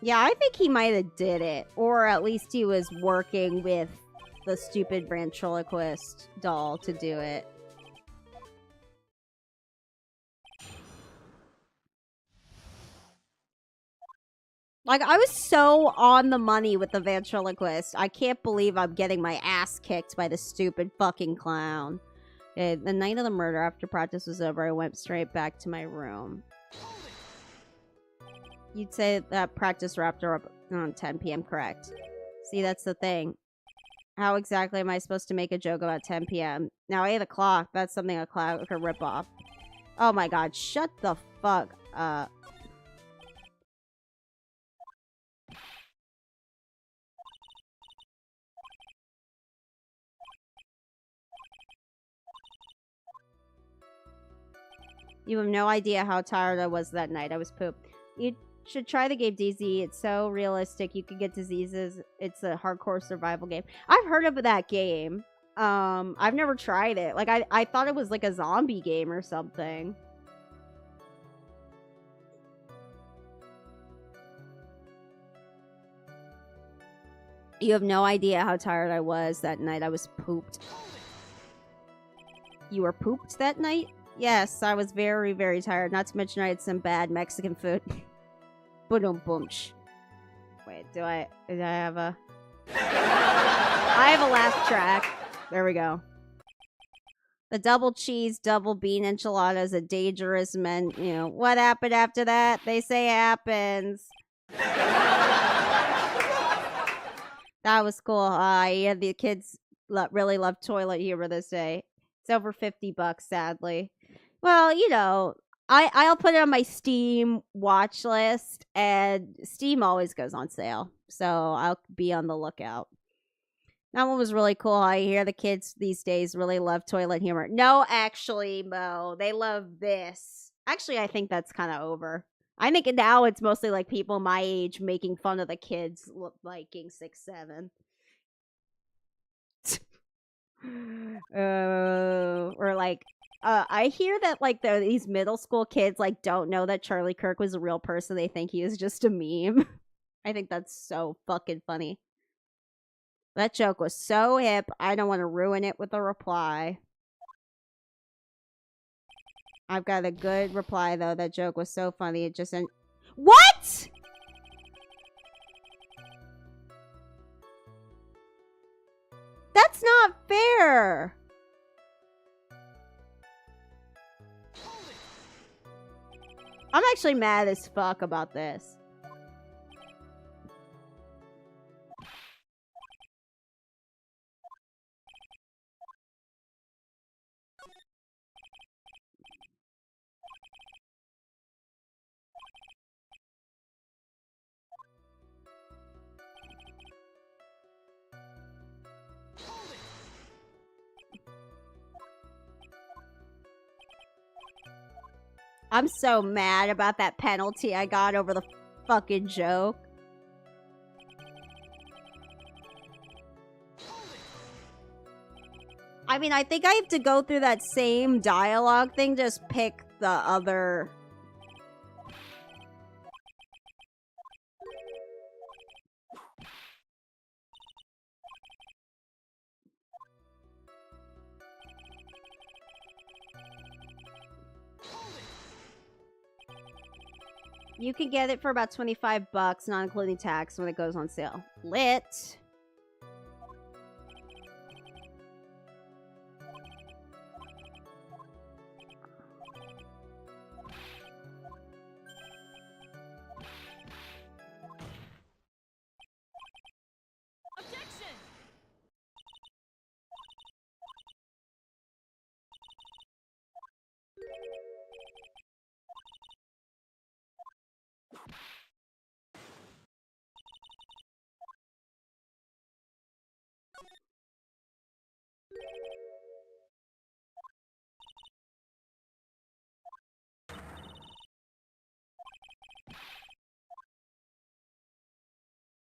Yeah, I think he might have did it. Or at least he was working with the stupid ventriloquist doll to do it. Like, I was so on the money with the ventriloquist. I can't believe I'm getting my ass kicked by the stupid fucking clown. Okay, the night of the murder, after practice was over, I went straight back to my room. You'd say that practice wrapped up around 10 p.m., correct? See, that's the thing. How exactly am I supposed to make a joke about 10 p.m.? Now, 8 o'clock, that's something a clown could rip off. Oh my god, shut the fuck up. You have no idea how tired I was that night. I was pooped. You should try the game DZ. It's so realistic. You could get diseases. It's a hardcore survival game. I've heard of that game. I've never tried it. Like, I thought it was like a zombie game or something. You have no idea how tired I was that night. I was pooped. You were pooped that night? Yes, I was very, very tired. Not to mention I had some bad Mexican food. Boom-boom-boom. Wait, do I have a... I have a laugh track. There we go. The double cheese, double bean enchilada is a dangerous man. You know, what happened after that? They say happens. That was cool. Yeah, the kids really love toilet humor this day. It's over $50, sadly. Well, you know, I'll put it on my Steam watch list, and Steam always goes on sale, so I'll be on the lookout. That one was really cool. I hear the kids these days really love toilet humor. No, actually, Mo, they love this. Actually, I think that's kind of over. I think now it's mostly like people my age making fun of the kids liking 6-7. Or like I hear that like these middle school kids like don't know that Charlie Kirk was a real person. They think he is just a meme. I think that's so fucking funny. That joke was so hip. I don't want to ruin it with a reply. I've got a good reply though. That joke was so funny. It just what? That's not fair. I'm actually mad as fuck about this. I'm so mad about that penalty I got over the fucking joke. I mean, I think I have to go through that same dialogue thing, just pick the other... You can get it for about 25 bucks, not including tax, when it goes on sale. Lit. Objection!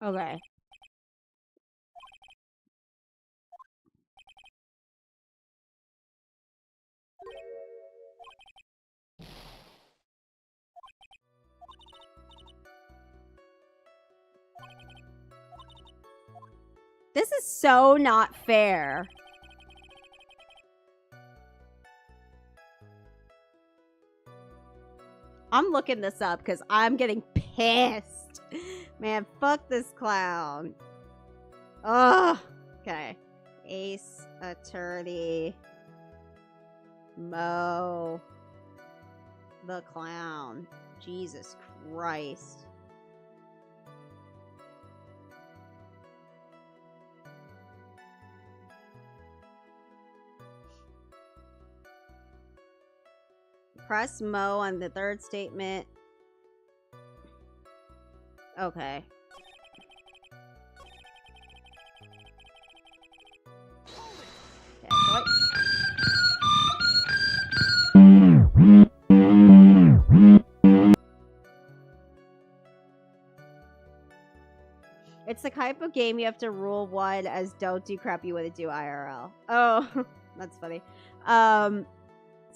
Okay. This is so not fair. I'm looking this up because I'm getting pissed. Man, fuck this clown. Ugh. Okay. Ace Attorney. Mo. The clown. Jesus Christ. Press Mo on the third statement. Okay. Okay, so it's the type of game you have to rule one as don't do crap you wouldn't do IRL. Oh, that's funny.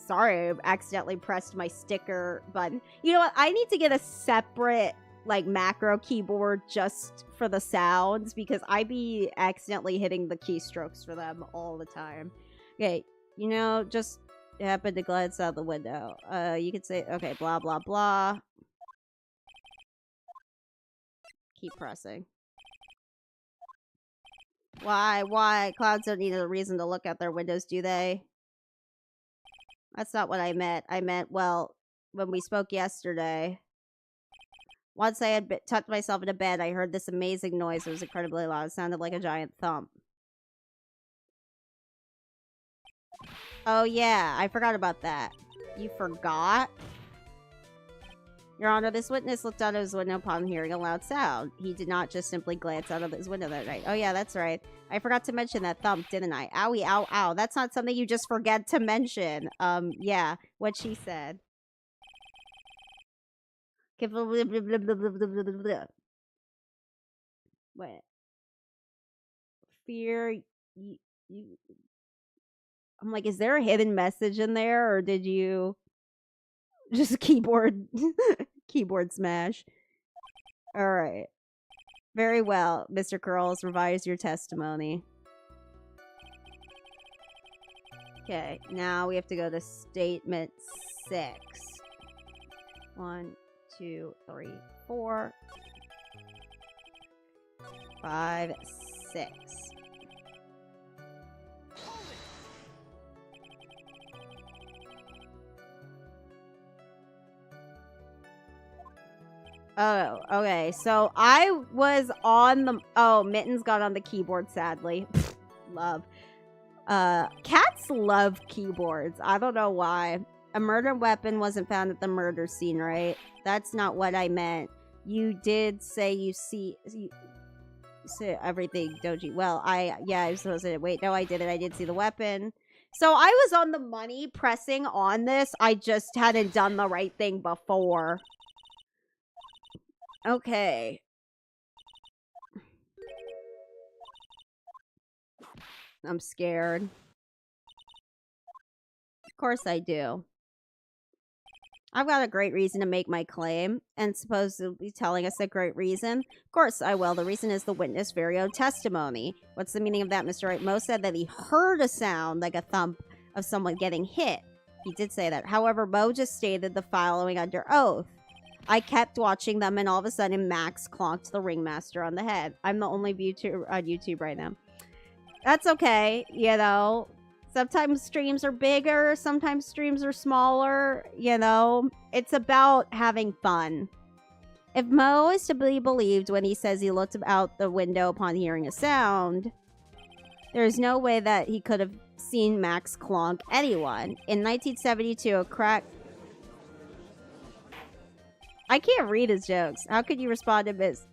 Sorry, I accidentally pressed my sticker button. You know what? I need to get a separate like macro keyboard just for the sounds because I be accidentally hitting the keystrokes for them all the time. Okay, you know, just happened to glance out the window. You could say, okay, blah, blah, blah. Keep pressing. Why? Clouds don't need a reason to look out their windows, do they? That's not what I meant. I meant, well, when we spoke yesterday, once I had tucked myself into bed, I heard this amazing noise. It was incredibly loud. It sounded like a giant thump. Oh, yeah. I forgot about that. You forgot? Your Honor, this witness looked out of his window upon hearing a loud sound. He did not just simply glance out of his window that night. Oh, yeah, that's right. I forgot to mention that thump, didn't I? Owie, ow, ow. That's not something you just forget to mention. Yeah, what she said. Wait. Fear, you... I'm like, is there a hidden message in there, or did you just keyboard smash? All right. Very well, Mr. Curls. Revise your testimony. Okay, now we have to go to statement 6. 1, 2, 3, 4, 5, 6. Oh, okay. So I was on the... Oh, Mittens got on the keyboard, sadly. Love. Cats love keyboards. I don't know why. A murder weapon wasn't found at the murder scene, right? That's not what I meant. You did say you see everything, Doji. Well, yeah, I was supposed to... Wait, no, I didn't. I did see the weapon. So I was on the money pressing on this. I just hadn't done the right thing before. Okay. I'm scared. Of course I do. I've got a great reason to make my claim, and supposedly telling us a great reason. Of course I will. The reason is the witness' very own testimony. What's the meaning of that, Mr. Wright? Mo said that he heard a sound like a thump of someone getting hit. He did say that. However, Mo just stated the following under oath. I kept watching them, and all of a sudden, Max clonked the ringmaster on the head. I'm the only viewer on YouTube right now. That's okay, you know. Sometimes streams are bigger, sometimes streams are smaller, you know. It's about having fun. If Mo is to be believed when he says he looked out the window upon hearing a sound, there's no way that he could have seen Max clonk anyone. In 1972, a crack... I can't read his jokes. How could you respond to his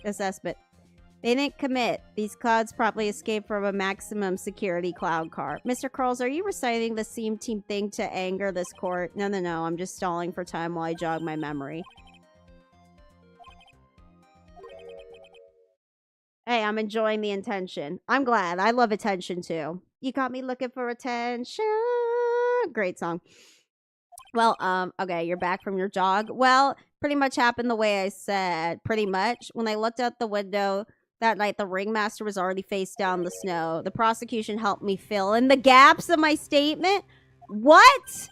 assessment? They didn't commit. These clouds probably escaped from a maximum security cloud car. Mr. Curls, are you reciting the same team thing to anger this court? No. I'm just stalling for time while I jog my memory. Hey, I'm enjoying the attention. I'm glad. I love attention too. You got me looking for attention. Great song. Well, okay, you're back from your jog. Well, pretty much happened the way I said. Pretty much. When I looked out the window that night, the ringmaster was already face down in the snow. The prosecution helped me fill in the gaps of my statement. What?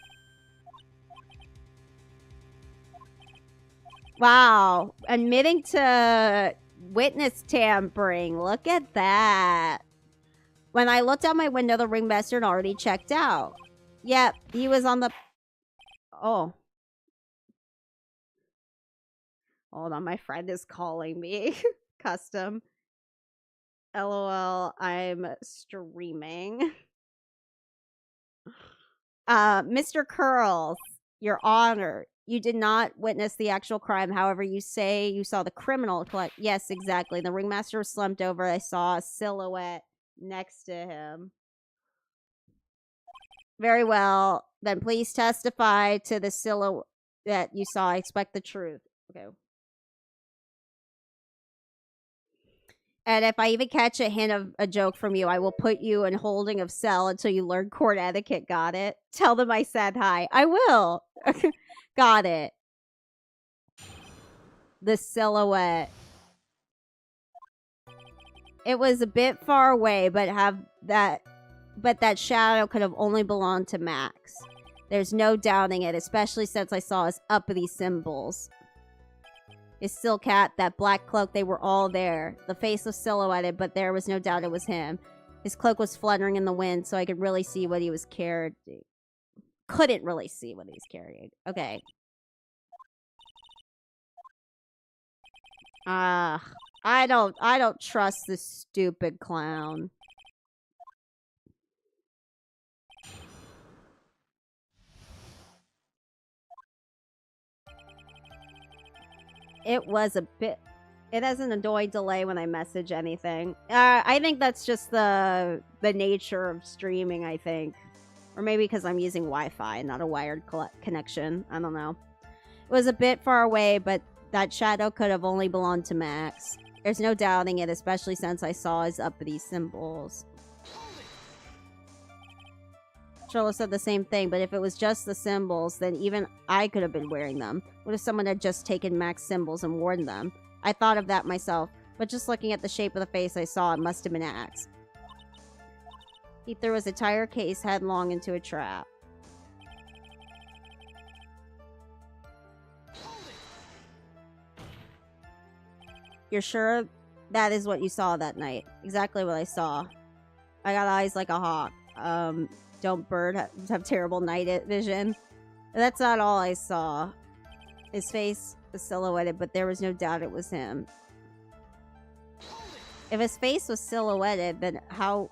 Wow. Admitting to witness tampering. Look at that. When I looked out my window, the ringmaster had already checked out. Yep, he was on the... Oh. Hold on, my friend is calling me. Custom. LOL, I'm streaming. Mr. Curls, Your Honor, you did not witness the actual crime. However, you say you saw the criminal collect. Yes, exactly. The ringmaster was slumped over. I saw a silhouette next to him. Very well. Then please testify to the silhouette that you saw. I expect the truth. Okay. And if I even catch a hint of a joke from you, I will put you in holding of cell until you learn court etiquette. Got it? Tell them I said hi. I will. Got it. The silhouette. It was a bit far away, but that shadow could have only belonged to Max. There's no doubting it, especially since I saw his uppity symbols. His silk hat, that black cloak, they were all there. The face was silhouetted, but there was no doubt it was him. His cloak was fluttering in the wind, so I could really see what he was carrying. Couldn't really see what he was carrying. Okay. I don't trust this stupid clown. It was a bit... It has an annoying delay when I message anything. I think that's just the nature of streaming, I think. Or maybe because I'm using Wi-Fi and not a wired connection. I don't know. It was a bit far away, but that shadow could have only belonged to Max. There's no doubting it, especially since I saw his uppity symbols. Trilla said the same thing, but if it was just the symbols, then even I could have been wearing them. What if someone had just taken Max's symbols and worn them? I thought of that myself, but just looking at the shape of the face I saw, it must have been Axe. He threw his entire case headlong into a trap. You're sure that is what you saw that night? Exactly what I saw. I got eyes like a hawk. Don't bird have terrible night vision? That's not all I saw. His face was silhouetted, but there was no doubt it was him. If his face was silhouetted, then how...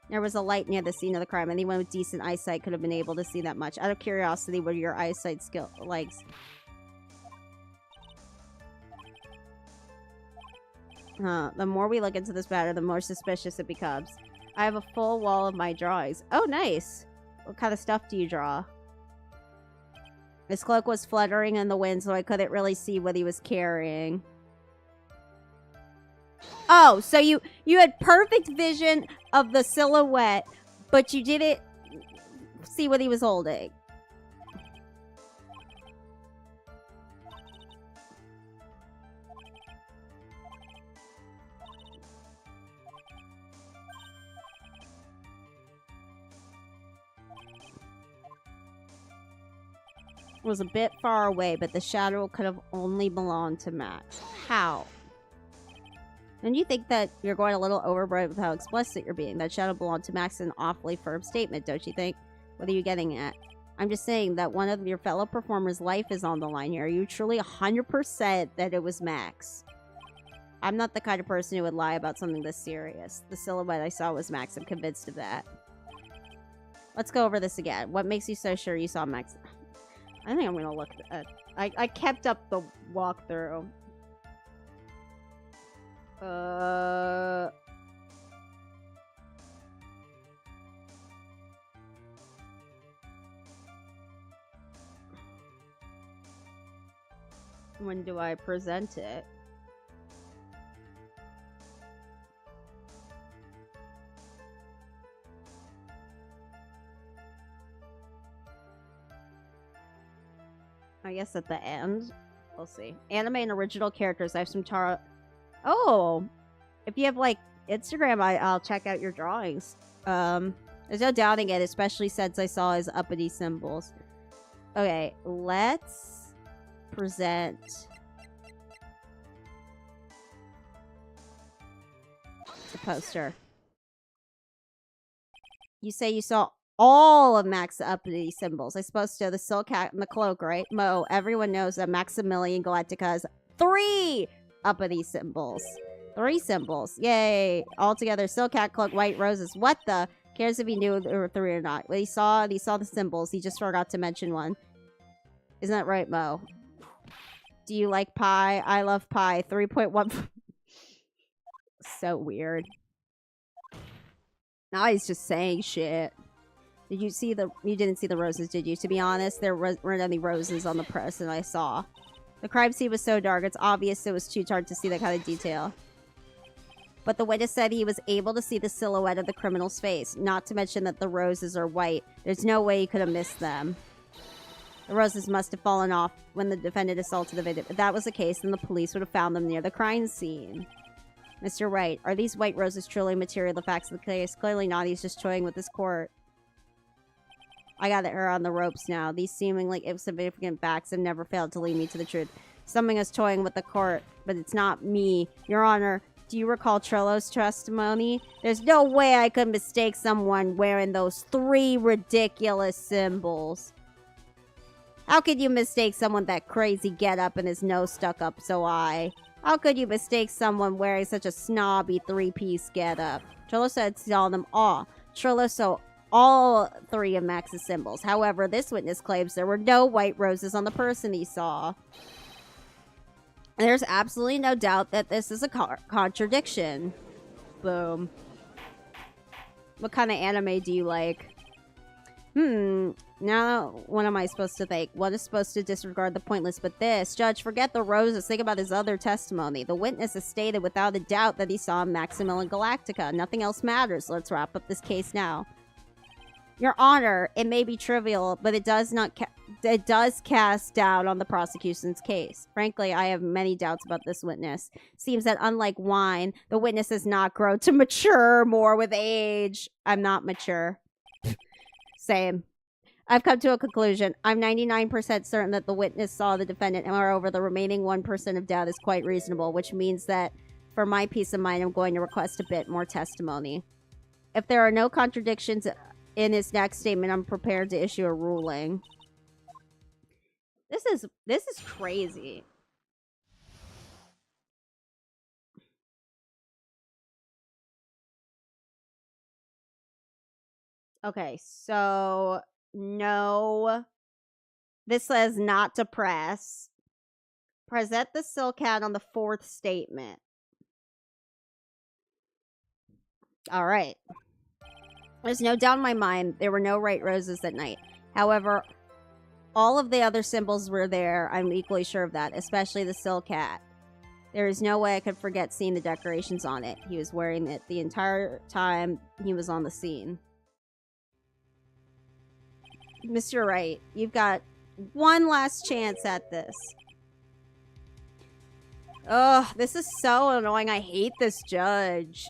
There was a light near the scene of the crime. Anyone with decent eyesight could have been able to see that much. Out of curiosity, what are your eyesight skill likes? The more we look into this matter, the more suspicious it becomes. I have a full wall of my drawings. Oh, nice. What kind of stuff do you draw? His cloak was fluttering in the wind, so I couldn't really see what he was carrying. Oh, so you had perfect vision of the silhouette, but you didn't see what he was holding. It was a bit far away, but the shadow could have only belonged to Max. How? And you think that you're going a little overboard with how explicit you're being. That shadow belonged to Max, an awfully firm statement, don't you think? What are you getting at? I'm just saying that one of your fellow performers' life is on the line here. Are you truly 100% that it was Max? I'm not the kind of person who would lie about something this serious. The silhouette I saw was Max. I'm convinced of that. Let's go over this again. What makes you so sure you saw Max? I think I'm gonna look at... I kept up the walkthrough. When do I present it? I guess at the end. We'll see. Anime and original characters. I have some Taro... Oh! If you have, like, Instagram, I'll check out your drawings. There's no doubting it, especially since I saw his uppity symbols. Okay, let's present the poster. You say you saw all of Max's uppity symbols. I suppose so. The silk hat and the cloak, right? Mo, everyone knows that Maximilian Galactica has 3 uppity symbols. 3 symbols. Yay. All together. Silk hat, cloak, white roses. What the? Cares if he knew there were 3 or not. Well, he saw the symbols. He just forgot to mention one. Isn't that right, Mo? Do you like pie? I love pie. 3.1. So weird. Now he's just saying shit. Did you see the... You didn't see the roses, did you? To be honest, there weren't any roses on the press that I saw. The crime scene was so dark, it's obvious it was too hard to see that kind of detail. But the witness said he was able to see the silhouette of the criminal's face, not to mention that the roses are white. There's no way he could have missed them. The roses must have fallen off when the defendant assaulted the victim. If that was the case, then the police would have found them near the crime scene. Mr. Wright, are these white roses truly material to the facts of the case? Clearly not. He's just toying with his court. I got her on the ropes now. These seemingly insignificant facts have never failed to lead me to the truth. Something is toying with the court, but it's not me. Your Honor, do you recall Trello's testimony? There's no way I could mistake someone wearing those 3 ridiculous symbols. How could you mistake someone that crazy getup and his nose stuck up so high? How could you mistake someone wearing such a snobby 3-piece getup? Trello said saw them all. Trello saw all 3 of Max's symbols. However, this witness claims there were no white roses on the person he saw. And there's absolutely no doubt that this is a contradiction. Boom. What kind of anime do you like? Now what am I supposed to think? One is supposed to disregard the pointless, but this... Judge, forget the roses. Think about his other testimony. The witness has stated without a doubt that he saw Maximilian Galactica. Nothing else matters. Let's wrap up this case now. Your Honor, it may be trivial, but it does cast doubt on the prosecution's case. Frankly, I have many doubts about this witness. Seems that unlike wine, the witness has not grown to mature more with age. I'm not mature. Same. I've come to a conclusion. I'm 99% certain that the witness saw the defendant. Moreover, the remaining 1% of doubt is quite reasonable, which means that for my peace of mind, I'm going to request a bit more testimony. If there are no contradictions in his next statement, I'm prepared to issue a ruling. This is crazy. Okay, so no. This says not to press. Present the silk hat on the 4th statement. All right. There's no doubt in my mind there were no white roses that night. However, all of the other symbols were there. I'm equally sure of that, especially the silk hat. There is no way I could forget seeing the decorations on it. He was wearing it the entire time he was on the scene. Mr. Wright, you've got one last chance at this. Ugh, this is so annoying. I hate this judge.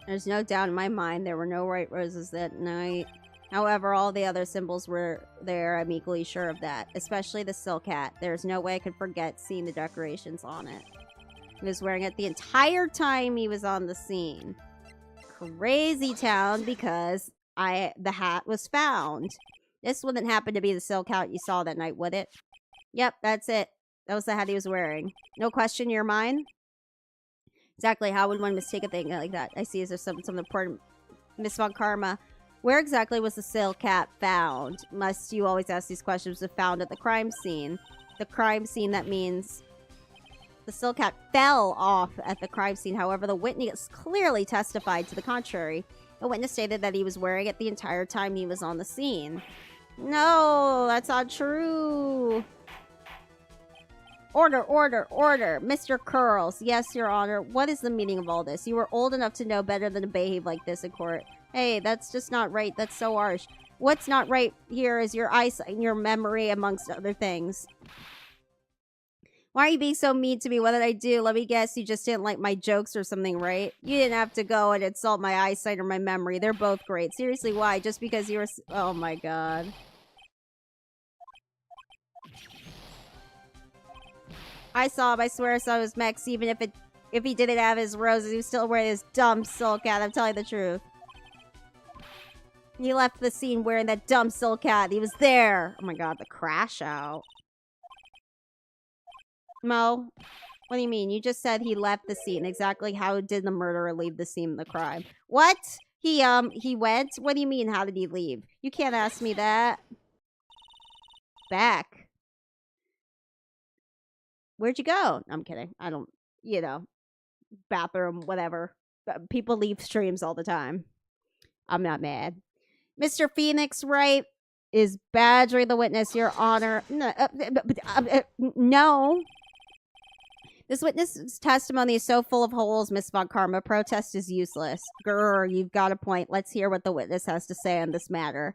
There's no doubt in my mind there were no white roses that night. However, all the other symbols were there. I'm equally sure of that. Especially the silk hat. There's no way I could forget seeing the decorations on it. He was wearing it the entire time he was on the scene. Crazy town because the hat was found. This wouldn't happen to be the silk hat you saw that night, would it? Yep, that's it. That was the hat he was wearing. No question in your mind? Exactly, how would one mistake a thing like that? I see as if some important... Miss Von Karma, where exactly was the silk hat found? Must you always ask these questions if found at the crime scene? The crime scene, that means... The silk hat fell off at the crime scene. However, the witness clearly testified to the contrary. The witness stated that he was wearing it the entire time he was on the scene. No, that's not true. Order, order, order. Mr. Curls. Yes, Your Honor. What is the meaning of all this? You were old enough to know better than to behave like this in court. Hey, that's just not right. That's so harsh. What's not right here is your eyesight and your memory, amongst other things. Why are you being so mean to me? What did I do? Let me guess, you just didn't like my jokes or something, right? You didn't have to go and insult my eyesight or my memory. They're both great. Seriously, why? Just because you were... Oh my god. I saw him. I swear I saw his Mex. Even if he didn't have his roses, he was still wearing his dumb silk hat. I'm telling the truth. He left the scene wearing that dumb silk hat. He was there. Oh my god, the crash out. Mo, what do you mean? You just said he left the scene. Exactly how did the murderer leave the scene of the crime? What? He went? What do you mean, how did he leave? You can't ask me that. Back. Where'd you go? I'm kidding. I don't, bathroom, whatever. People leave streams all the time. I'm not mad. Mr. Phoenix Wright is badgering the witness, Your Honor. No. This witness's testimony is so full of holes, Miss Von Karma. Protest is useless. Grr, you've got a point. Let's hear what the witness has to say on this matter.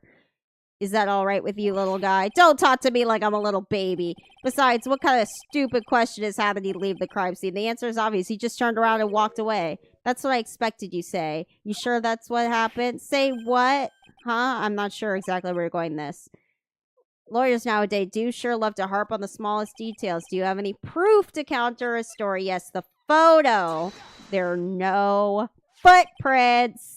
Is that all right with you, little guy? Don't talk to me like I'm a little baby. Besides, what kind of stupid question is how did he leave the crime scene? The answer is obvious. He just turned around and walked away. That's what I expected you say. You sure that's what happened? Say what? Huh? I'm not sure exactly where you're going this. Lawyers nowadays do sure love to harp on the smallest details. Do you have any proof to counter a story? Yes, the photo. There are no footprints.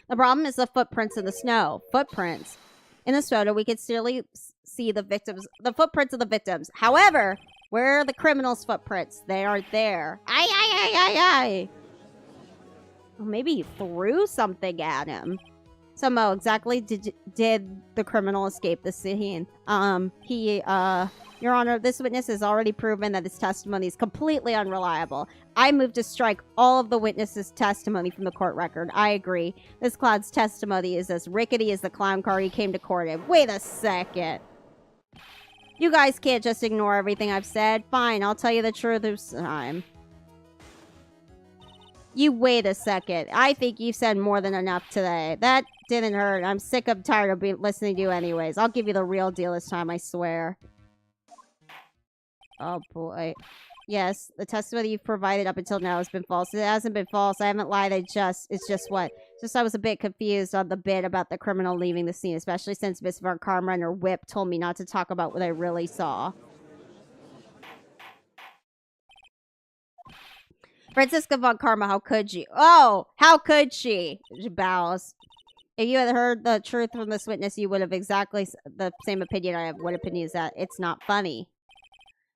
The problem is the footprints in the snow. Footprints. In this photo, we can still see the footprints of the victims. However, where are the criminals' footprints? They aren't there. Aye. Well, maybe he threw something at him. So, Mo, exactly did the criminal escape the scene? Your Honor, this witness has already proven that his testimony is completely unreliable. I move to strike all of the witness's testimony from the court record. I agree. This clown's testimony is as rickety as the clown car he came to court in. Wait a second. You guys can't just ignore everything I've said. Fine, I'll tell you the truth this time. You wait a second. I think you've said more than enough today. That didn't hurt. I'm sick of tired of listening to you anyways. I'll give you the real deal this time, I swear. Oh boy. Yes, the testimony you've provided up until now has been false. It hasn't been false. I haven't lied. It's just what? Just I was a bit confused on the bit about the criminal leaving the scene, especially since Miss Von Karma and her whip told me not to talk about what I really saw. Franziska Von Karma, how could you? Oh, how could she? She bows. If you had heard the truth from this witness, you would have exactly the same opinion I have. What opinion is that? It's not funny.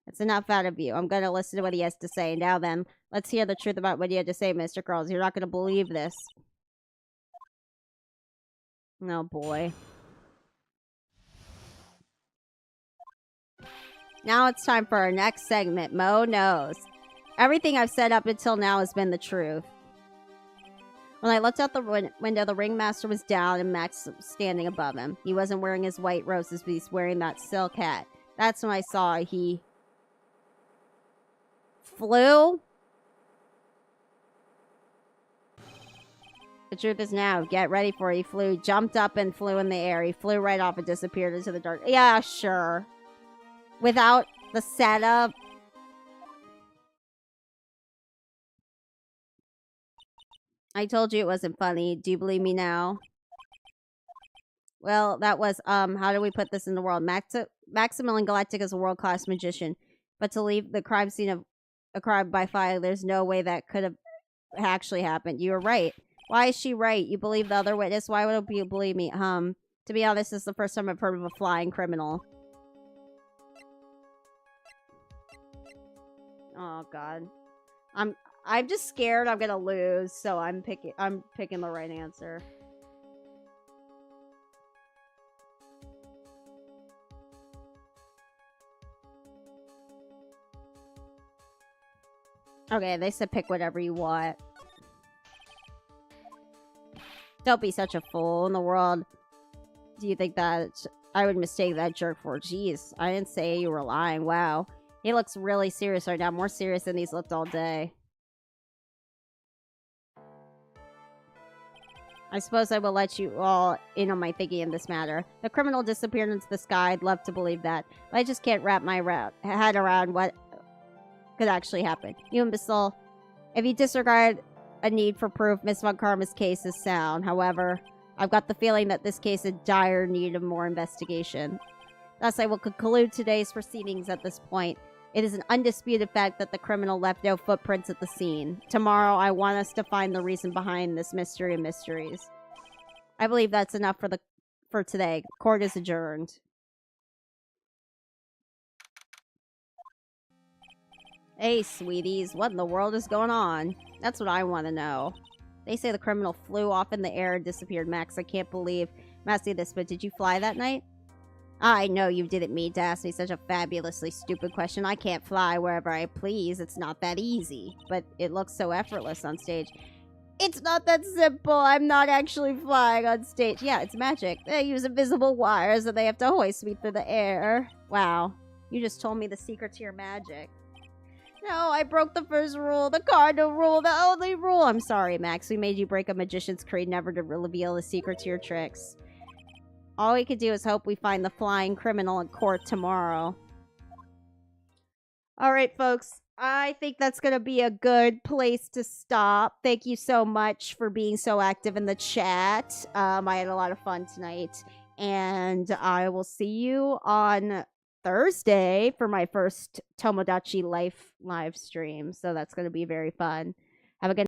It's enough out of you. I'm going to listen to what he has to say. Now then, let's hear the truth about what he had to say, Mr. Curls. You're not going to believe this. Oh, boy. Now it's time for our next segment, Mo Knows. Everything I've said up until now has been the truth. When I looked out the window, the ringmaster was down and Max was standing above him. He wasn't wearing his white roses, but he's wearing that silk hat. That's when I saw he flew. The truth is now. Get ready for it. He flew, jumped up and flew in the air. He flew right off and disappeared into the dark. Yeah, sure. Without the setup. I told you it wasn't funny. Do you believe me now? Well, that was, how do we put this in the world? Maximilian Galactic is a world-class magician. But to leave the crime scene of a crime by fire, there's no way that could have actually happened. You were right. Why is she right? You believe the other witness? Why would you believe me? To be honest, this is the first time I've heard of a flying criminal. Oh, God. I'm just scared I'm gonna lose, so I'm picking the right answer. Okay, they said pick whatever you want. Don't be such a fool. In the world, do you think that I would mistake that jerk for? Jeez, I didn't say you were lying. Wow. He looks really serious right now. More serious than he's looked all day. I suppose I will let you all in on my thinking in this matter. The criminal disappeared into the sky. I'd love to believe that. But I just can't wrap my head around what could actually happen. You imbecile. If you disregard a need for proof, Miss Von Karma's case is sound. However, I've got the feeling that this case is dire need of more investigation. Thus, I will conclude today's proceedings at this point. It is an undisputed fact that the criminal left no footprints at the scene. Tomorrow, I want us to find the reason behind this mystery of mysteries. I believe that's enough for today. Court is adjourned. Hey, sweeties, what in the world is going on? That's what I want to know. They say the criminal flew off in the air and disappeared. Max, I can't believe I'm asking this, but did you fly that night? I know you didn't mean to ask me such a fabulously stupid question. I can't fly wherever I please. It's not that easy. But it looks so effortless on stage. It's not that simple. I'm not actually flying on stage. Yeah, it's magic. They use invisible wires and they have to hoist me through the air. Wow. You just told me the secret to your magic. No, I broke the first rule, the cardinal rule, the only rule. I'm sorry, Max. We made you break a magician's creed never to reveal the secret to your tricks. All we could do is hope we find the flying criminal in court tomorrow. All right, folks. I think that's going to be a good place to stop. Thank you so much for being so active in the chat. I had a lot of fun tonight. And I will see you on Thursday for my first Tomodachi Life live stream. So that's going to be very fun. Have a good